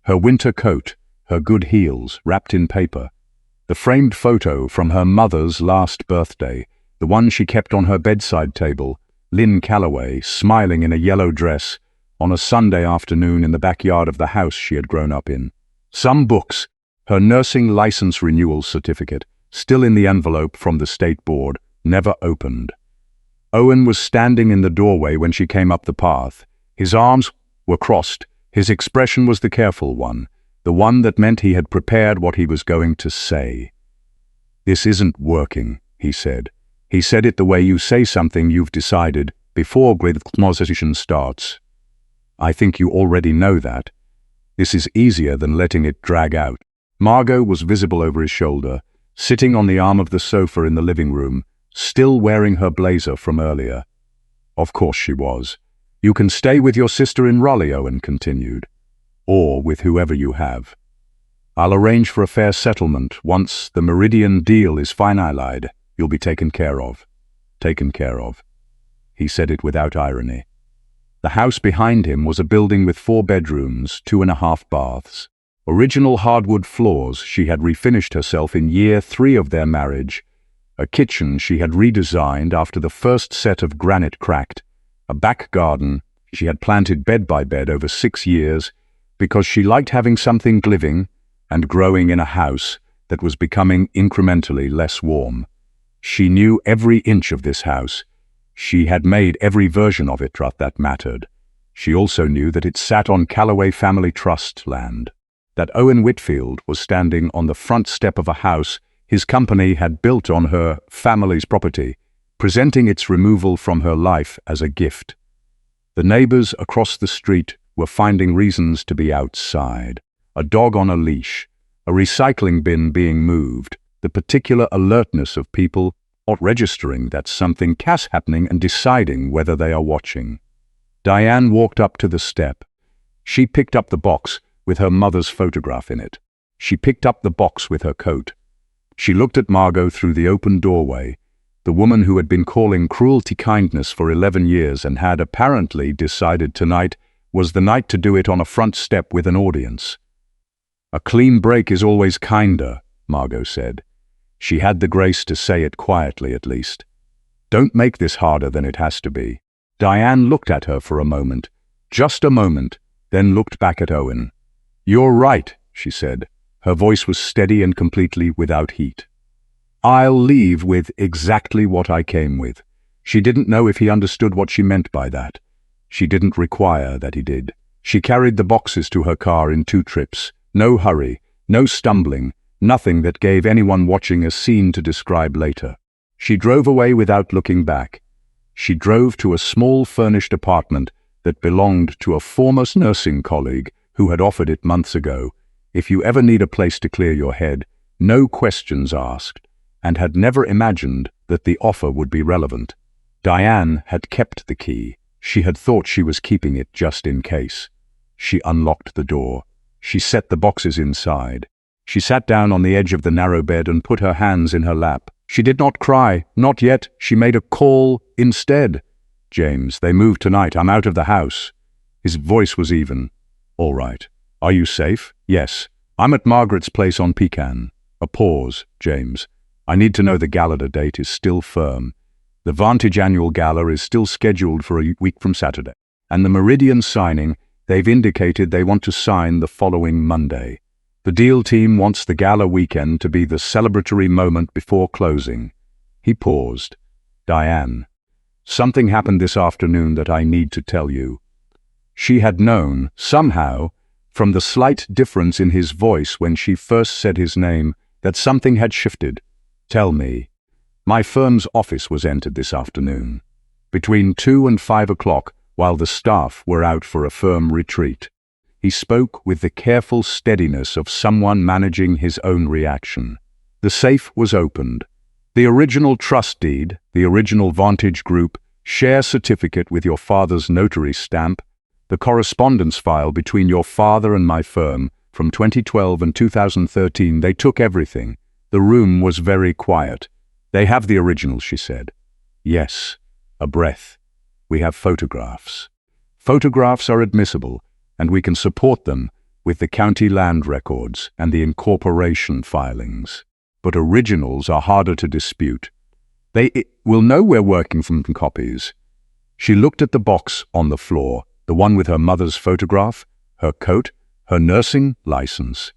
Her winter coat, her good heels, wrapped in paper. The framed photo from her mother's last birthday, the one she kept on her bedside table, Lynn Calloway, smiling in a yellow dress, on a Sunday afternoon in the backyard of the house she had grown up in. Some books, her nursing license renewal certificate, still in the envelope from the state board, never opened. Owen was standing in the doorway when she came up the path. His arms were crossed. His expression was the careful one, the one that meant he had prepared what he was going to say. "This isn't working," he said. He said it the way you say something you've decided before the conversation starts. "I think you already know that. This is easier than letting it drag out." Margot was visible over his shoulder, sitting on the arm of the sofa in the living room, still wearing her blazer from earlier. Of course she was. "You can stay with your sister in Raleigh," Owen continued. "Or with whoever you have. I'll arrange for a fair settlement. Once the Meridian deal is finalized, you'll be taken care of." Taken care of. He said it without irony. The house behind him was a building with 4 bedrooms, 2.5 baths. Original hardwood floors. She had refinished herself in year 3 of their marriage. A kitchen she had redesigned after the first set of granite cracked. A back garden she had planted bed by bed over 6 years because she liked having something living and growing in a house that was becoming incrementally less warm. She knew every inch of this house. She had made every version of it that mattered. She also knew that it sat on Calloway Family Trust land, that Owen Whitfield was standing on the front step of a house his company had built on her family's property, presenting its removal from her life as a gift. The neighbors across the street were finding reasons to be outside. A dog on a leash, a recycling bin being moved, the particular alertness of people not registering that something is happening and deciding whether they are watching. Diane walked up to the step. She picked up the box with her mother's photograph in it. She picked up the box with her coat. She looked at Margot through the open doorway, the woman who had been calling cruelty kindness for 11 years and had apparently decided tonight was the night to do it on a front step with an audience. "A clean break is always kinder," Margot said. She had the grace to say it quietly at least. "Don't make this harder than it has to be." Diane looked at her for a moment, just a moment, then looked back at Owen. "You're right," she said. Her voice was steady and completely without heat. "I'll leave with exactly what I came with." She didn't know if he understood what she meant by that. She didn't require that he did. She carried the boxes to her car in 2 trips. No hurry, no stumbling, nothing that gave anyone watching a scene to describe later. She drove away without looking back. She drove to a small furnished apartment that belonged to a former nursing colleague who had offered it months ago. If you ever need a place to clear your head, no questions asked, and had never imagined that the offer would be relevant. Diane had kept the key. She had thought she was keeping it just in case. She unlocked the door. She set the boxes inside. She sat down on the edge of the narrow bed and put her hands in her lap. She did not cry, not yet. She made a call instead. "James, they moved tonight. I'm out of the house." His voice was even. "All right. Are you safe?" "Yes. I'm at Margaret's place on Pecan." A pause. "James, I need to know the gala date is still firm. The Vantage Annual Gala is still scheduled for a week from Saturday. And the Meridian signing, they've indicated they want to sign the following Monday. The deal team wants the gala weekend to be the celebratory moment before closing." He paused. "Diane, something happened this afternoon that I need to tell you." She had known, somehow, from the slight difference in his voice when she first said his name, that something had shifted. "Tell me." "My firm's office was entered this afternoon, between 2 and 5 o'clock, while the staff were out for a firm retreat." He spoke with the careful steadiness of someone managing his own reaction. "The safe was opened. The original trust deed, the original Vantage Group, share certificate with your father's notary stamp, the correspondence file between your father and my firm from 2012 and 2013, they took everything. The room was very quiet. They have the original," she said. "Yes." A breath. "We have photographs. Photographs are admissible, and we can support them with the county land records and the incorporation filings. But originals are harder to dispute. They will know we're working from copies." She looked at the box on the floor, the one with her mother's photograph, her coat, her nursing license.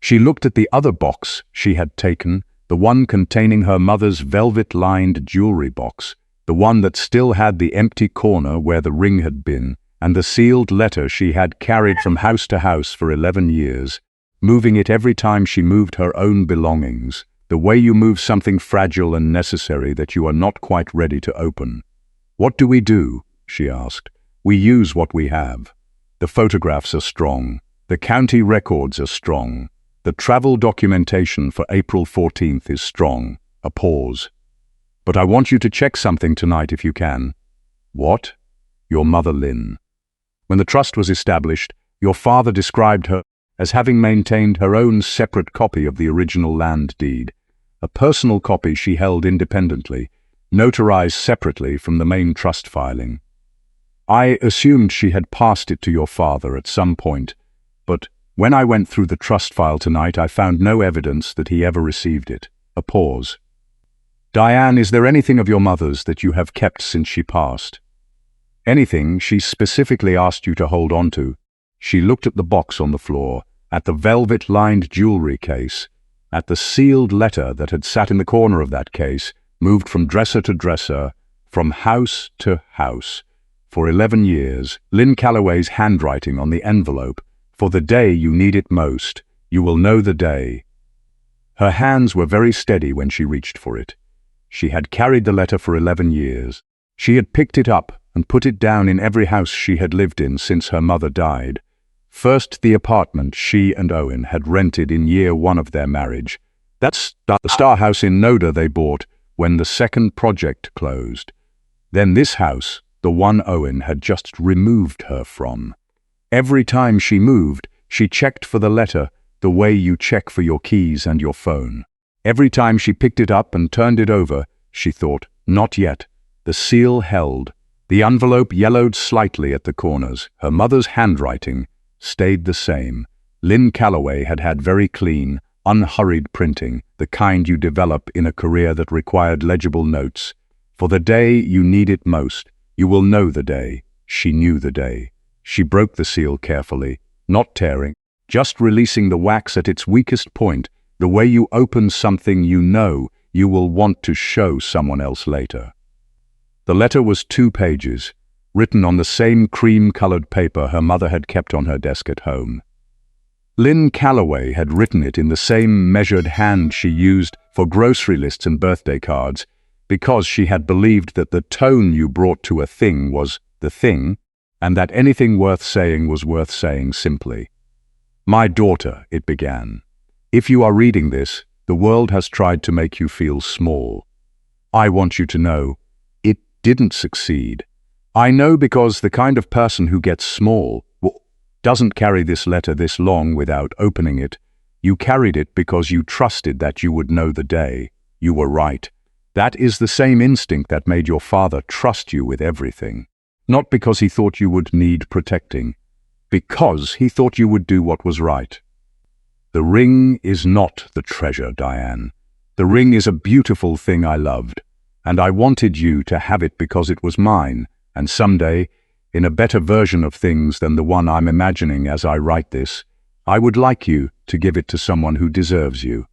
She looked at the other box she had taken, the one containing her mother's velvet-lined jewelry box, the one that still had the empty corner where the ring had been, and the sealed letter she had carried from house to house for 11 years, moving it every time she moved her own belongings, the way you move something fragile and necessary that you are not quite ready to open. "What do we do?" she asked. "We use what we have. The photographs are strong. The county records are strong. The travel documentation for April 14th is strong." A pause. "But I want you to check something tonight if you can." "What?" "Your mother, Lynn. When the trust was established, your father described her as having maintained her own separate copy of the original land deed, a personal copy she held independently, notarized separately from the main trust filing. I assumed she had passed it to your father at some point, but when I went through the trust file tonight, I found no evidence that he ever received it. A pause. Diane, is there anything of your mother's that you have kept since she passed? Anything she specifically asked you to hold on to? She looked at the box on the floor, at the velvet-lined jewelry case, at the sealed letter that had sat in the corner of that case, moved from dresser to dresser, from house to house. For 11 years, Lynn Calloway's handwriting on the envelope. For the day you need it most, you will know the day. Her hands were very steady when she reached for it. She had carried the letter for 11 years. She had picked it up and put it down in every house she had lived in since her mother died. First, the apartment she and Owen had rented in year 1 of their marriage. That's the star house in Noda they bought when the second project closed. Then this house, the one Owen had just removed her from. Every time she moved, she checked for the letter the way you check for your keys and your phone. Every time she picked it up and turned it over, she thought, not yet. The seal held. The envelope yellowed slightly at the corners. Her mother's handwriting stayed the same. Lynn Calloway had had very clean, unhurried printing, the kind you develop in a career that required legible notes. For the day you need it most, you will know the day. She knew the day. She broke the seal carefully, not tearing, just releasing the wax at its weakest point, the way you open something you know you will want to show someone else later. The letter was 2 pages, written on the same cream-colored paper her mother had kept on her desk at home. Lynn Calloway had written it in the same measured hand she used for grocery lists and birthday cards, because she had believed that the tone you brought to a thing was the thing, and that anything worth saying was worth saying simply. My daughter, it began. If you are reading this, the world has tried to make you feel small. I want you to know, it didn't succeed. I know because the kind of person who gets small doesn't carry this letter this long without opening it. You carried it because you trusted that you would know the day. You were right. That is the same instinct that made your father trust you with everything. Not because he thought you would need protecting. Because he thought you would do what was right. The ring is not the treasure, Diane. The ring is a beautiful thing I loved, and I wanted you to have it because it was mine, and someday, in a better version of things than the one I'm imagining as I write this, I would like you to give it to someone who deserves you.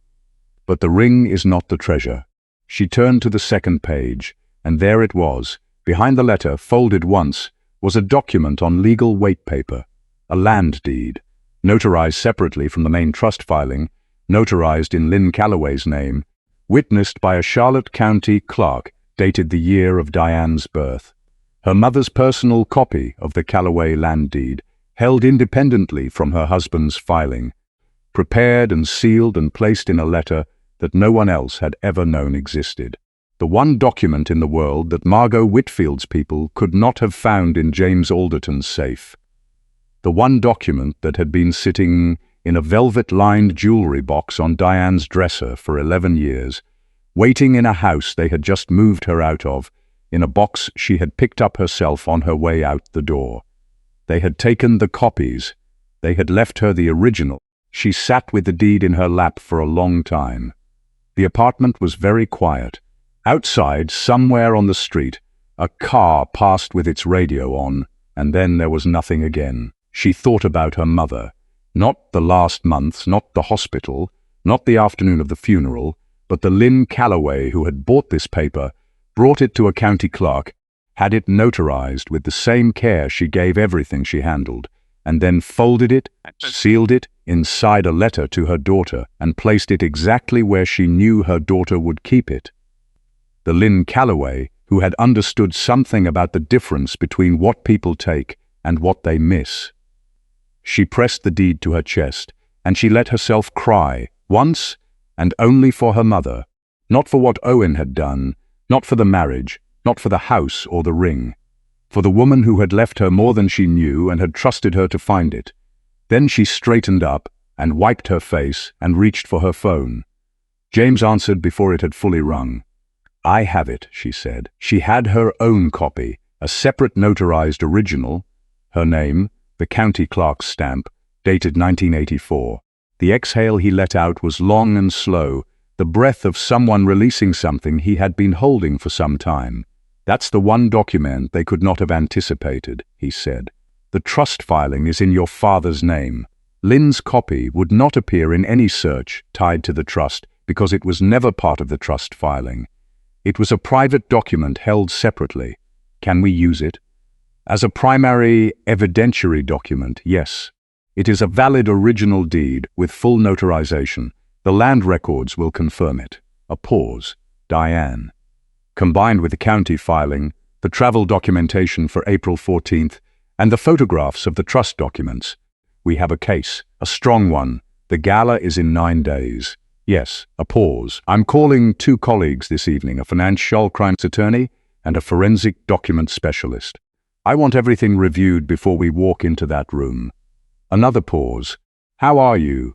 But the ring is not the treasure. She turned to the second page, and there it was. Behind the letter, folded once, was a document on legal weight paper, a land deed, notarized separately from the main trust filing, notarized in Lynn Calloway's name, witnessed by a Charlotte County clerk, dated the year of Diane's birth. Her mother's personal copy of the Calloway land deed, held independently from her husband's filing, prepared and sealed and placed in a letter that no one else had ever known existed. The one document in the world that Margot Whitfield's people could not have found in James Alderton's safe. The one document that had been sitting in a velvet-lined jewelry box on Diane's dresser for 11 years, waiting in a house they had just moved her out of, in a box she had picked up herself on her way out the door. They had taken the copies. They had left her the original. She sat with the deed in her lap for a long time. The apartment was very quiet. Outside, somewhere on the street, a car passed with its radio on, and then there was nothing again. She thought about her mother. Not the last months, not the hospital, not the afternoon of the funeral, but the Lynn Calloway who had bought this paper, brought it to a county clerk, had it notarized with the same care she gave everything she handled, and then folded it, sealed it inside a letter to her daughter, and placed it exactly where she knew her daughter would keep it. The Lynn Calloway who had understood something about the difference between what people take and what they miss. She pressed the deed to her chest, and she let herself cry, once and only for her mother, not for what Owen had done, not for the marriage, not for the house or the ring, for the woman who had left her more than she knew and had trusted her to find it. Then she straightened up and wiped her face and reached for her phone. James answered before it had fully rung. "I have it," she said. She had her own copy, a separate notarized original, her name, the county clerk's stamp, dated 1984. The exhale he let out was long and slow, the breath of someone releasing something he had been holding for some time. "That's the one document they could not have anticipated," he said. "The trust filing is in your father's name. Lynn's copy would not appear in any search tied to the trust because it was never part of the trust filing. It was a private document held separately. Can we use it? As a primary evidentiary document, yes. It is a valid original deed with full notarization. The land records will confirm it." A pause. Diane. "Combined with the county filing, the travel documentation for April 14th, and the photographs of the trust documents, we have a case, a strong one. The gala is in 9 days. Yes." A pause. "I'm calling 2 colleagues this evening, a financial crimes attorney and a forensic document specialist. I want everything reviewed before we walk into that room." Another pause. "How are you?"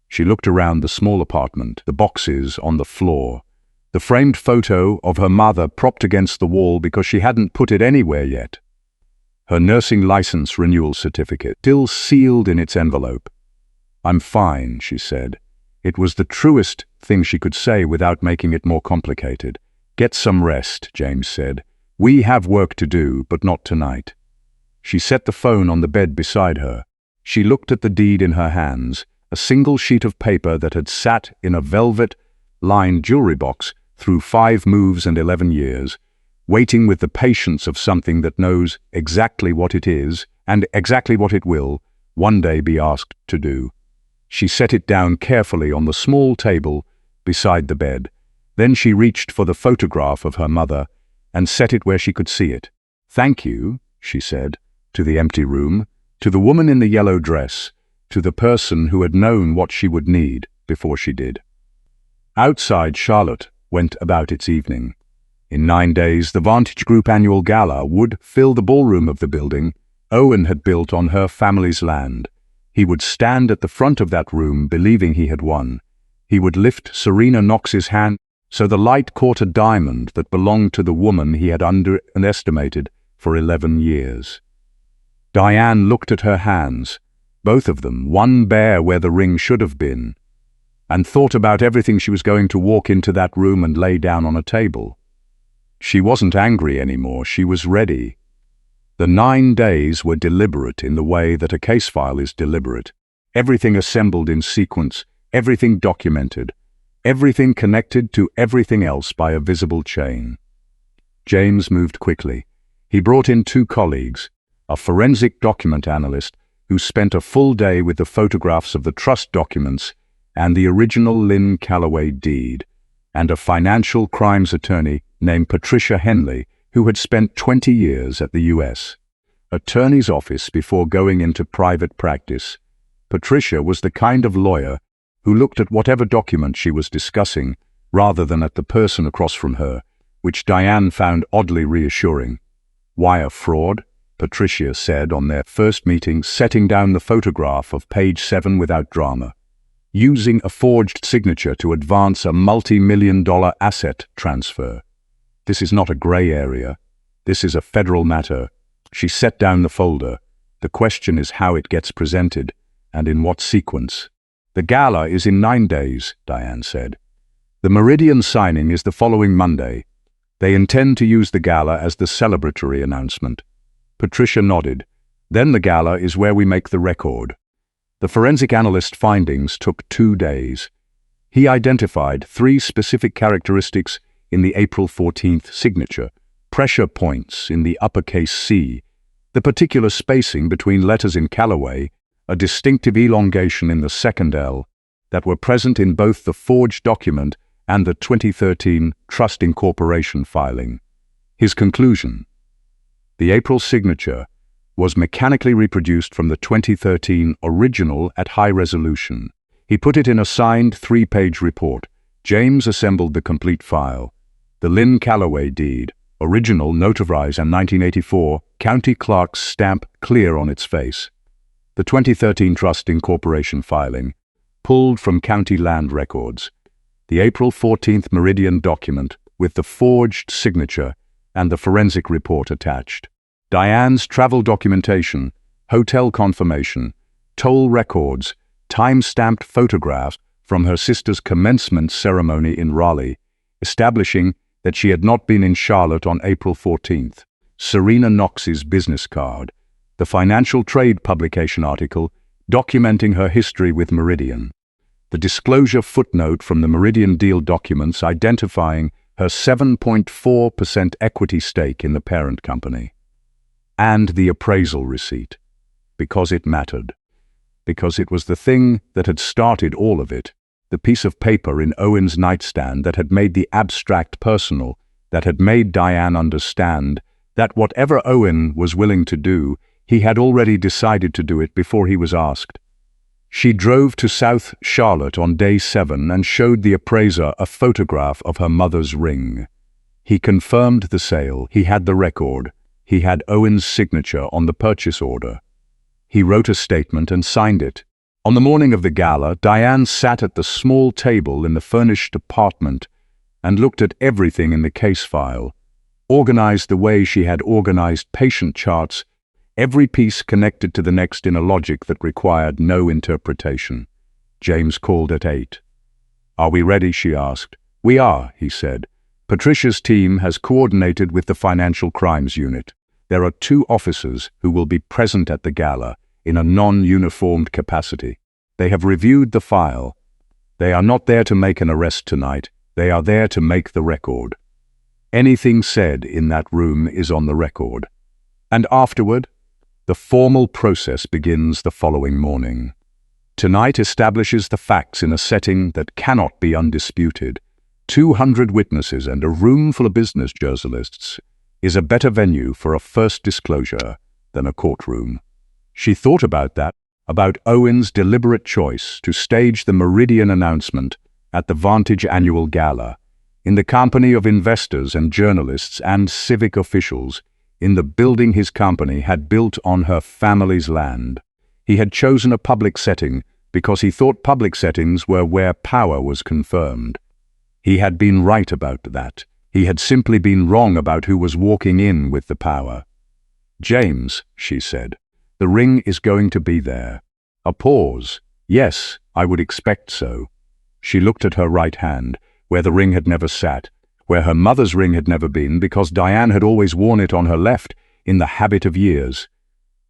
She looked around the small apartment, the boxes on the floor, the framed photo of her mother propped against the wall because she hadn't put it anywhere yet. Her nursing license renewal certificate, still sealed in its envelope. "I'm fine," she said. It was the truest thing she could say without making it more complicated. "Get some rest," James said. "We have work to do, but not tonight." She set the phone on the bed beside her. She looked at the deed in her hands, a single sheet of paper that had sat in a velvet-lined jewelry box through 5 moves and 11 years, waiting with the patience of something that knows exactly what it is and exactly what it will one day be asked to do. She set it down carefully on the small table beside the bed. Then she reached for the photograph of her mother and set it where she could see it. "Thank you," she said, to the empty room, to the woman in the yellow dress, to the person who had known what she would need before she did. Outside, Charlotte went about its evening. In 9 days, the Vantage Group annual gala would fill the ballroom of the building Owen had built on her family's land. He would stand at the front of that room believing he had won. He would lift Serena Knox's hand so the light caught a diamond that belonged to the woman he had underestimated for 11 years. Diane looked at her hands, both of them, one bare where the ring should have been, and thought about everything she was going to walk into that room and lay down on a table. She wasn't angry anymore, she was ready. The 9 days were deliberate in the way that a case file is deliberate. Everything assembled in sequence, everything documented, everything connected to everything else by a visible chain. James moved quickly. He brought in 2 colleagues, a forensic document analyst who spent a full day with the photographs of the trust documents and the original Lynn Calloway deed, and a financial crimes attorney named Patricia Henley, who had spent 20 years at the U.S. Attorney's office before going into private practice. Patricia was the kind of lawyer who looked at whatever document she was discussing rather than at the person across from her, which Diane found oddly reassuring. "Wire fraud," Patricia said on their first meeting, setting down the photograph of page 7 without drama. "Using a forged signature to advance a multi-million-dollar asset transfer. This is not a gray area. This is a federal matter." She set down the folder. "The question is how it gets presented, and in what sequence." "The gala is in 9 days," Diane said. "The Meridian signing is the following Monday. They intend to use the gala as the celebratory announcement." Patricia nodded. "Then the gala is where we make the record." The forensic analyst's findings took 2 days. He identified 3 specific characteristics in the April 14th signature: pressure points in the uppercase C, the particular spacing between letters in Calloway, a distinctive elongation in the second L, that were present in both the forged document and the 2013 Trust Incorporation filing. His conclusion: the April signature was mechanically reproduced from the 2013 original at high resolution. He put it in a signed 3-page report. James assembled the complete file. The Lynn Calloway deed, original, notarized, and 1984, county clerk's stamp clear on its face. The 2013 Trust Incorporation filing, pulled from county land records. The April 14th Meridian document with the forged signature and the forensic report attached. Diane's travel documentation, hotel confirmation, toll records, time-stamped photographs from her sister's commencement ceremony in Raleigh, establishing that she had not been in Charlotte on April 14th. Serena Knox's business card, the Financial Trade publication article documenting her history with Meridian, the disclosure footnote from the Meridian deal documents identifying her 7.4% equity stake in the parent company, and the appraisal receipt, because it mattered, because it was the thing that had started all of it, the piece of paper in Owen's nightstand that had made the abstract personal, that had made Diane understand that whatever Owen was willing to do, he had already decided to do it before he was asked. She drove to South Charlotte on day 7 and showed the appraiser a photograph of her mother's ring. He confirmed the sale, he had the record, he had Owen's signature on the purchase order. He wrote a statement and signed it. On the morning of the gala, Diane sat at the small table in the furnished apartment and looked at everything in the case file, organized the way she had organized patient charts, every piece connected to the next in a logic that required no interpretation. James called at 8. "Are we ready?" she asked. "We are," he said. "Patricia's team has coordinated with the Financial Crimes Unit. There are 2 officers who will be present at the gala in a non-uniformed capacity. They have reviewed the file. They are not there to make an arrest tonight. They are there to make the record. Anything said in that room is on the record. And afterward, the formal process begins the following morning. Tonight establishes the facts in a setting that cannot be undisputed. 200 witnesses and a room full of business journalists is a better venue for a first disclosure than a courtroom." She thought about that, about Owen's deliberate choice to stage the Meridian announcement at the Vantage Annual Gala, in the company of investors and journalists and civic officials, in the building his company had built on her family's land. He had chosen a public setting because he thought public settings were where power was confirmed. He had been right about that. He had simply been wrong about who was walking in with the power. "James," she said, "the ring is going to be there." A pause. "Yes, I would expect so." She looked at her right hand, where the ring had never sat, where her mother's ring had never been, because Diane had always worn it on her left, in the habit of years.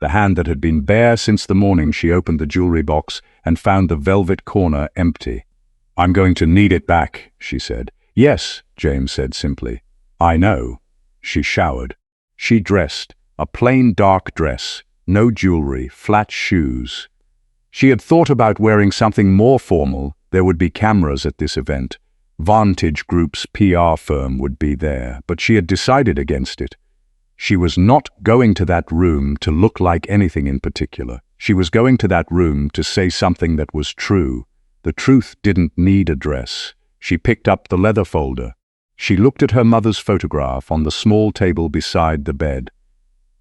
The hand that had been bare since the morning she opened the jewelry box and found the velvet corner empty. "I'm going to need it back," she said. "Yes," James said simply. "I know." She showered. She dressed, a plain dark dress, no jewelry, flat shoes. She had thought about wearing something more formal. There would be cameras at this event. Vantage Group's PR firm would be there, but she had decided against it. She was not going to that room to look like anything in particular. She was going to that room to say something that was true. The truth didn't need a dress. She picked up the leather folder. She looked at her mother's photograph on the small table beside the bed.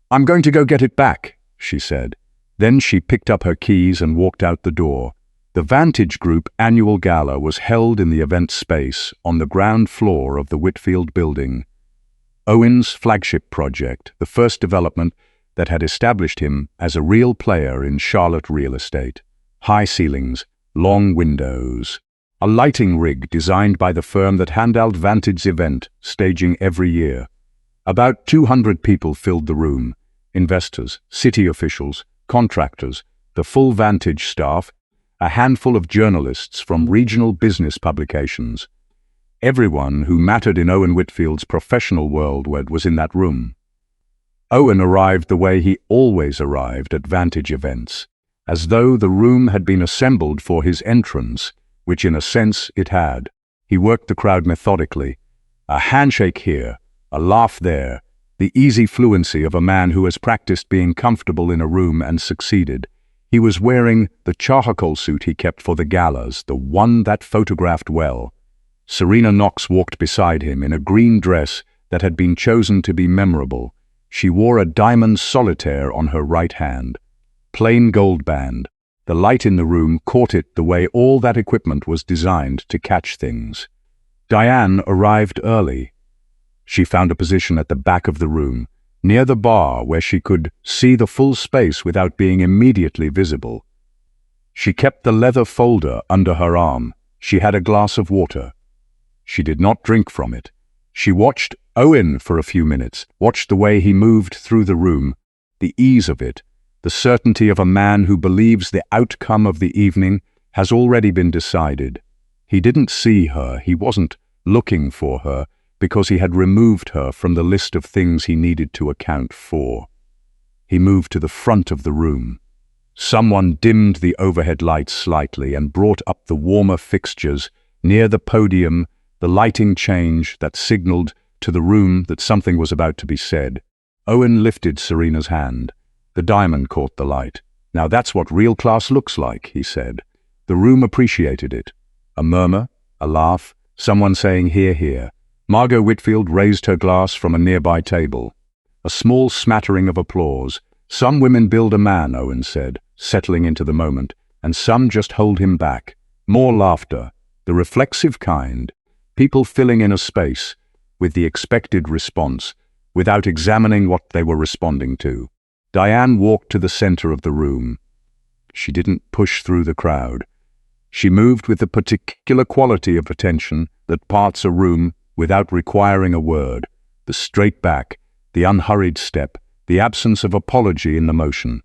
"I'm going to go get it back," she said. Then she picked up her keys and walked out the door. The Vantage Group annual gala was held in the event space on the ground floor of the Whitfield building. Owen's flagship project, the first development that had established him as a real player in Charlotte real estate. High ceilings, long windows, a lighting rig designed by the firm that handled Vantage's event, staging every year. About 200 people filled the room. Investors, city officials, contractors, the full Vantage staff, a handful of journalists from regional business publications. Everyone who mattered in Owen Whitfield's professional world was in that room. Owen arrived the way he always arrived at Vantage events, as though the room had been assembled for his entrance, which in a sense it had. He worked the crowd methodically. A handshake here, a laugh there, the easy fluency of a man who has practiced being comfortable in a room and succeeded. He was wearing the charcoal suit he kept for the galas, the one that photographed well. Serena Knox walked beside him in a green dress that had been chosen to be memorable. She wore a diamond solitaire on her right hand. Plain gold band. The light in the room caught it the way all that equipment was designed to catch things. Diane arrived early. She found a position at the back of the room, near the bar where she could see the full space without being immediately visible. She kept the leather folder under her arm. She had a glass of water. She did not drink from it. She watched Owen for a few minutes, watched the way he moved through the room, the ease of it, the certainty of a man who believes the outcome of the evening has already been decided. He didn't see her, he wasn't looking for her, because he had removed her from the list of things he needed to account for. He moved to the front of the room. Someone dimmed the overhead lights slightly and brought up the warmer fixtures near the podium, the lighting change that signaled to the room that something was about to be said. Owen lifted Serena's hand. The diamond caught the light. "Now that's what real class looks like," he said. The room appreciated it. A murmur, a laugh, someone saying, "Hear, hear." Margot Whitfield raised her glass from a nearby table. A small smattering of applause. "Some women build a man," Owen said, settling into the moment, "and some just hold him back." More laughter, the reflexive kind, people filling in a space with the expected response, without examining what they were responding to. Diane walked to the center of the room. She didn't push through the crowd. She moved with the particular quality of attention that parts a room without requiring a word, the straight back, the unhurried step, the absence of apology in the motion.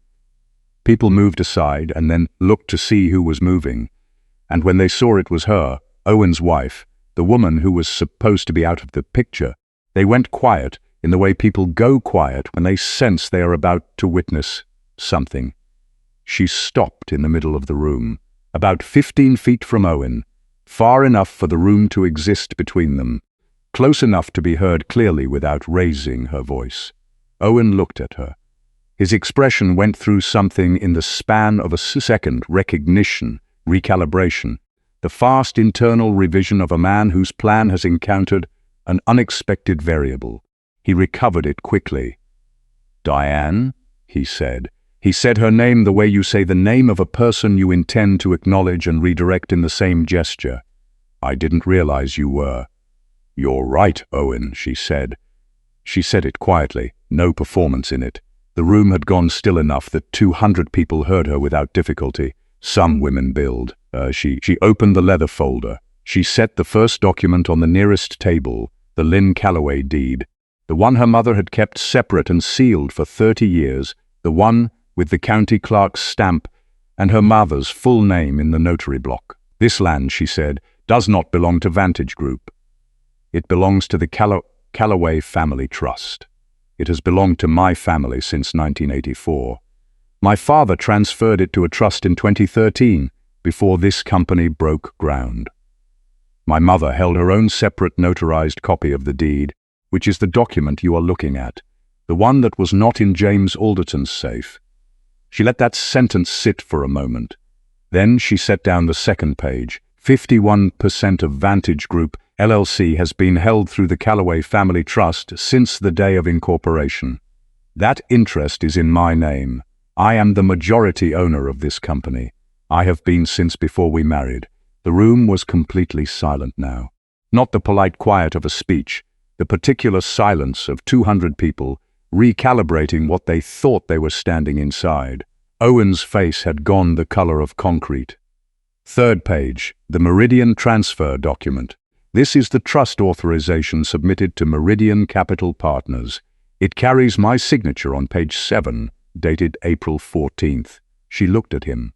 People moved aside and then looked to see who was moving, and when they saw it was her, Owen's wife, the woman who was supposed to be out of the picture, they went quiet in the way people go quiet when they sense they are about to witness something. She stopped in the middle of the room, about 15 feet from Owen, far enough for the room to exist between them, close enough to be heard clearly without raising her voice. Owen looked at her. His expression went through something in the span of a second: recognition, recalibration, the fast internal revision of a man whose plan has encountered an unexpected variable. He recovered it quickly. "Diane," he said. He said her name the way you say the name of a person you intend to acknowledge and redirect in the same gesture. "I didn't realize you were." "You're right, Owen," she said. She said it quietly, no performance in it. The room had gone still enough that 200 people heard her without difficulty. Some women build. She opened the leather folder. She set the first document on the nearest table, the Lynn Calloway deed, the one her mother had kept separate and sealed for 30 years, the one with the county clerk's stamp and her mother's full name in the notary block. "This land," she said, "does not belong to Vantage Group. It belongs to the Calloway Family Trust. It has belonged to my family since 1984. My father transferred it to a trust in 2013, before this company broke ground. My mother held her own separate notarized copy of the deed, which is the document you are looking at, the one that was not in James Alderton's safe." She let that sentence sit for a moment. Then she set down the second page. 51% of Vantage Group LLC has been held through the Calloway Family Trust since the day of incorporation. That interest is in my name. I am the majority owner of this company. I have been since before we married. The room was completely silent now. Not the polite quiet of a speech, the particular silence of 200 people recalibrating what they thought they were standing inside. Owen's face had gone the color of concrete. Third page, the Meridian Transfer Document. This is the trust authorization submitted to Meridian Capital Partners. It carries my signature on page 7, dated April 14th. She looked at him.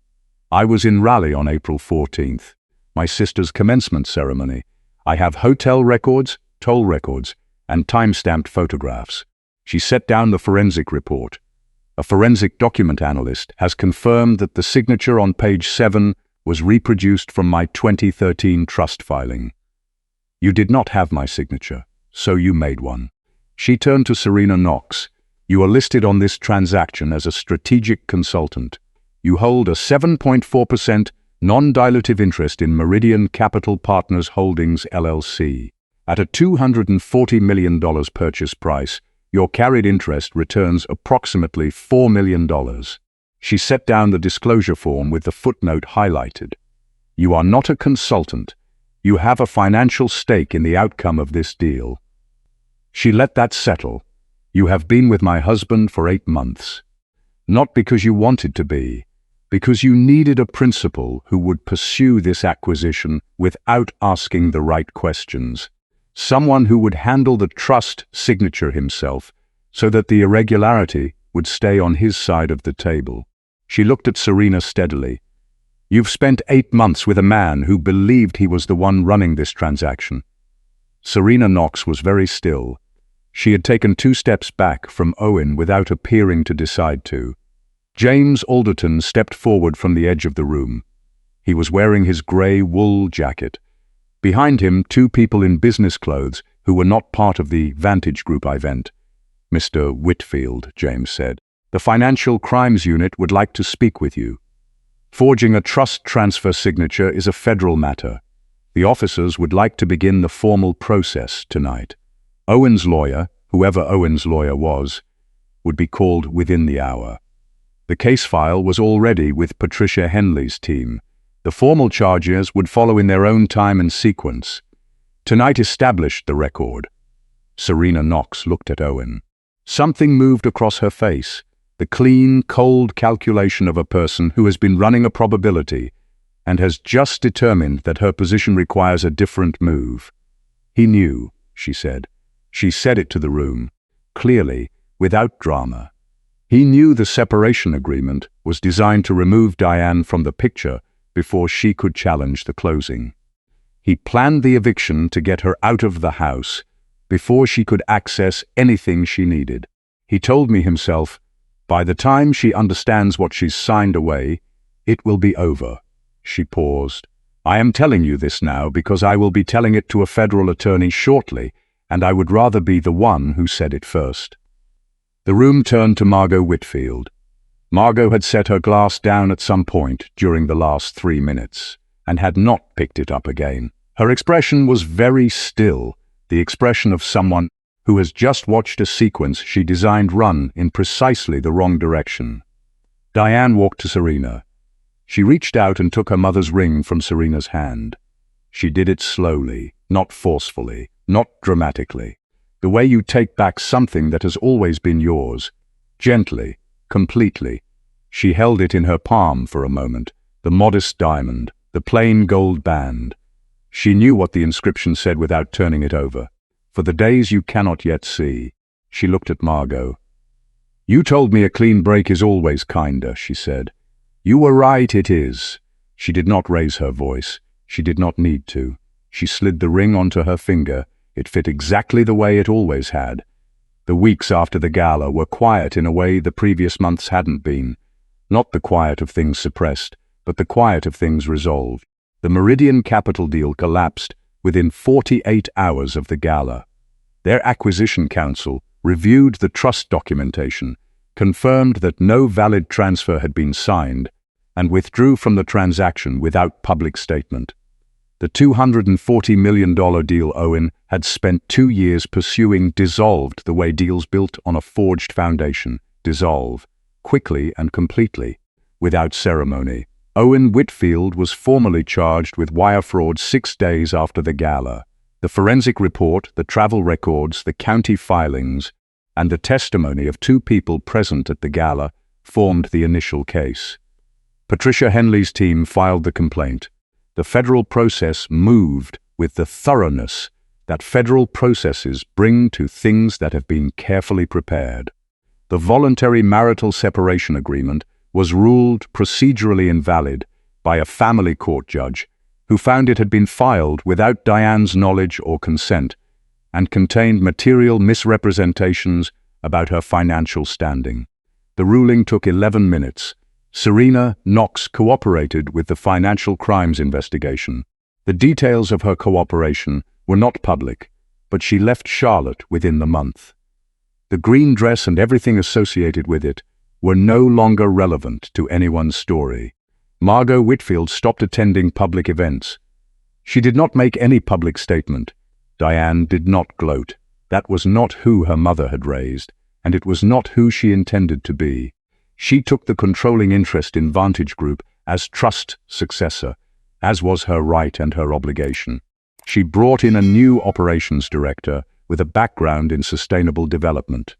I was in Raleigh on April 14th, my sister's commencement ceremony. I have hotel records, toll records, and time-stamped photographs. She set down the forensic report. A forensic document analyst has confirmed that the signature on page 7 was reproduced from my 2013 trust filing. You did not have my signature, so you made one. She turned to Serena Knox. You are listed on this transaction as a strategic consultant. You hold a 7.4% non-dilutive interest in Meridian Capital Partners Holdings, LLC. At a $240 million purchase price, your carried interest returns approximately $4 million. She set down the disclosure form with the footnote highlighted. You are not a consultant. You have a financial stake in the outcome of this deal. She let that settle. You have been with my husband for 8 months. Not because you wanted to be, because you needed a principal who would pursue this acquisition without asking the right questions. Someone who would handle the trust signature himself, so that the irregularity would stay on his side of the table. She looked at Serena steadily. You've spent 8 months with a man who believed he was the one running this transaction. Serena Knox was very still. She had taken 2 steps back from Owen without appearing to decide to. James Alderton stepped forward from the edge of the room. He was wearing his grey wool jacket. Behind him, 2 people in business clothes who were not part of the Vantage Group event. Mr. Whitfield, James said, the Financial Crimes Unit would like to speak with you. Forging a trust transfer signature is a federal matter. The officers would like to begin the formal process tonight. Owen's lawyer, whoever Owen's lawyer was, would be called within the hour. The case file was already with Patricia Henley's team. The formal charges would follow in their own time and sequence. Tonight established the record. Serena Knox looked at Owen. Something moved across her face, the clean, cold calculation of a person who has been running a probability and has just determined that her position requires a different move. He knew, she said. She said it to the room, clearly, without drama. He knew the separation agreement was designed to remove Diane from the picture before she could challenge the closing. He planned the eviction to get her out of the house before she could access anything she needed. He told me himself, by the time she understands what she's signed away, it will be over. She paused. I am telling you this now because I will be telling it to a federal attorney shortly, and I would rather be the one who said it first. The room turned to Margot Whitfield. Margot had set her glass down at some point during the last 3 minutes, and had not picked it up again. Her expression was very still, the expression of someone who has just watched a sequence she designed run in precisely the wrong direction. Diane walked to Serena. She reached out and took her mother's ring from Serena's hand. She did it slowly, not forcefully, not dramatically. The way you take back something that has always been yours. Gently, completely. She held it in her palm for a moment, the modest diamond, the plain gold band. She knew what the inscription said without turning it over. For the days you cannot yet see. She looked at Margot. You told me a clean break is always kinder, she said. You were right, it is. She did not raise her voice. She did not need to. She slid the ring onto her finger. It fit exactly the way it always had. The weeks after the gala were quiet in a way the previous months hadn't been. Not the quiet of things suppressed, but the quiet of things resolved. The Meridian Capital deal collapsed within 48 hours of the gala. Their acquisition counsel reviewed the trust documentation, confirmed that no valid transfer had been signed, and withdrew from the transaction without public statement. The $240 million deal Owen had spent 2 years pursuing dissolved the way deals built on a forged foundation dissolve, quickly and completely, without ceremony. Owen Whitfield was formally charged with wire fraud 6 days after the gala. The forensic report, the travel records, the county filings, and the testimony of 2 people present at the gala formed the initial case. Patricia Henley's team filed the complaint. The federal process moved with the thoroughness that federal processes bring to things that have been carefully prepared. The voluntary marital separation agreement was ruled procedurally invalid by a family court judge who found it had been filed without Diane's knowledge or consent and contained material misrepresentations about her financial standing. The ruling took 11 minutes. Serena Knox cooperated with the financial crimes investigation. The details of her cooperation were not public, but she left Charlotte within the month. The green dress and everything associated with it were no longer relevant to anyone's story. Margot Whitfield stopped attending public events. She did not make any public statement. Diane did not gloat. That was not who her mother had raised, and it was not who she intended to be. She took the controlling interest in Vantage Group as trust successor, as was her right and her obligation. She brought in a new operations director with a background in sustainable development.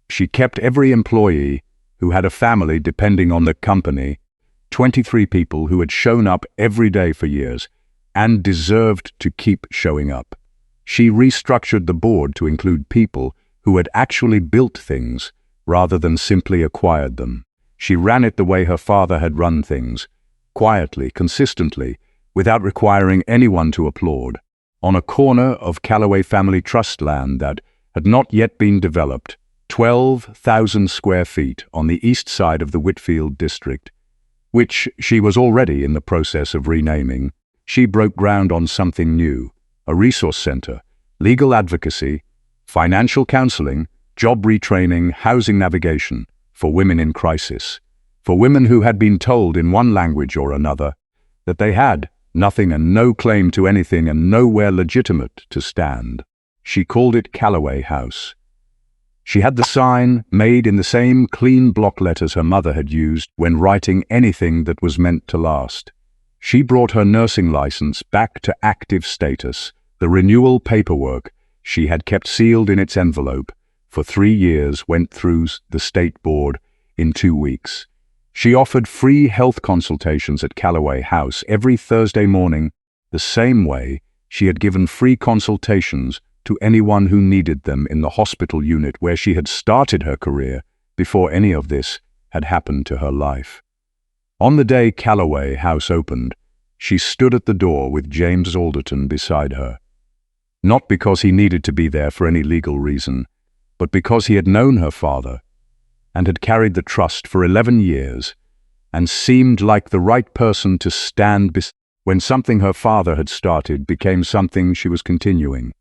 She kept every employee who had a family depending on the company, 23 people who had shown up every day for years and deserved to keep showing up. She restructured the board to include people who had actually built things rather than simply acquired them. She ran it the way her father had run things, quietly, consistently, without requiring anyone to applaud, on a corner of Callaway family trust land that had not yet been developed, 12,000 square feet on the east side of the Whitfield district, which she was already in the process of renaming. She broke ground on something new, a resource center, legal advocacy, financial counseling, job retraining, housing navigation for women in crisis, for women who had been told in one language or another that they had nothing and no claim to anything and nowhere legitimate to stand. She called it Callaway House. She had the sign made in the same clean block letters her mother had used when writing anything that was meant to last. She brought her nursing license back to active status, the renewal paperwork she had kept sealed in its envelope for 3 years went through the state board in 2 weeks. She offered free health consultations at Callaway House every Thursday morning, the same way she had given free consultations to anyone who needed them in the hospital unit where she had started her career before any of this had happened to her life. On the day Callaway House opened, she stood at the door with James Alderton beside her. Not because he needed to be there for any legal reason, but because he had known her father and had carried the trust for 11 years and seemed like the right person to stand when something her father had started became something she was continuing.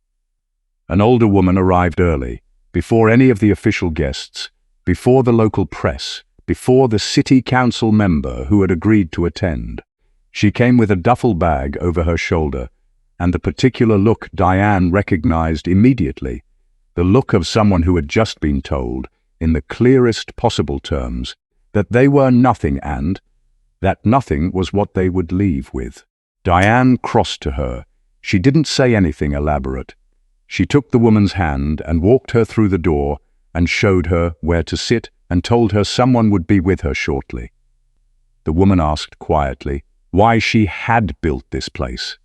An older woman arrived early, before any of the official guests, before the local press, before the city council member who had agreed to attend. She came with a duffel bag over her shoulder, and the particular look Diane recognized immediately, the look of someone who had just been told, in the clearest possible terms, that they were nothing and that nothing was what they would leave with. Diane crossed to her. She didn't say anything elaborate. She took the woman's hand and walked her through the door and showed her where to sit and told her someone would be with her shortly. The woman asked quietly why she had built this place.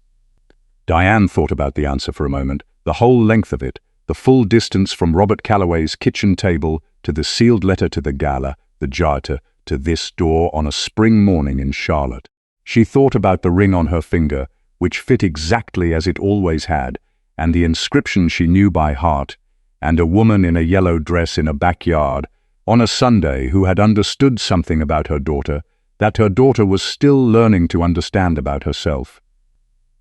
Diane thought about the answer for a moment, the whole length of it, the full distance from Robert Callaway's kitchen table to the sealed letter to the gala, the jarter, to this door on a spring morning in Charlotte. She thought about the ring on her finger, which fit exactly as it always had, and the inscription she knew by heart, and a woman in a yellow dress in a backyard on a Sunday who had understood something about her daughter that her daughter was still learning to understand about herself.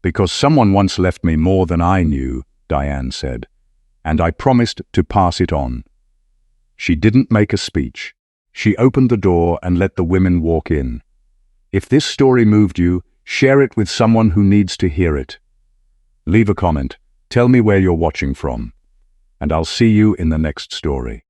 Because someone once left me more than I knew, Diane said, and I promised to pass it on. She didn't make a speech. She opened the door and let the women walk in. If this story moved you, share it with someone who needs to hear it. Leave a comment. Tell me where you're watching from, and I'll see you in the next story.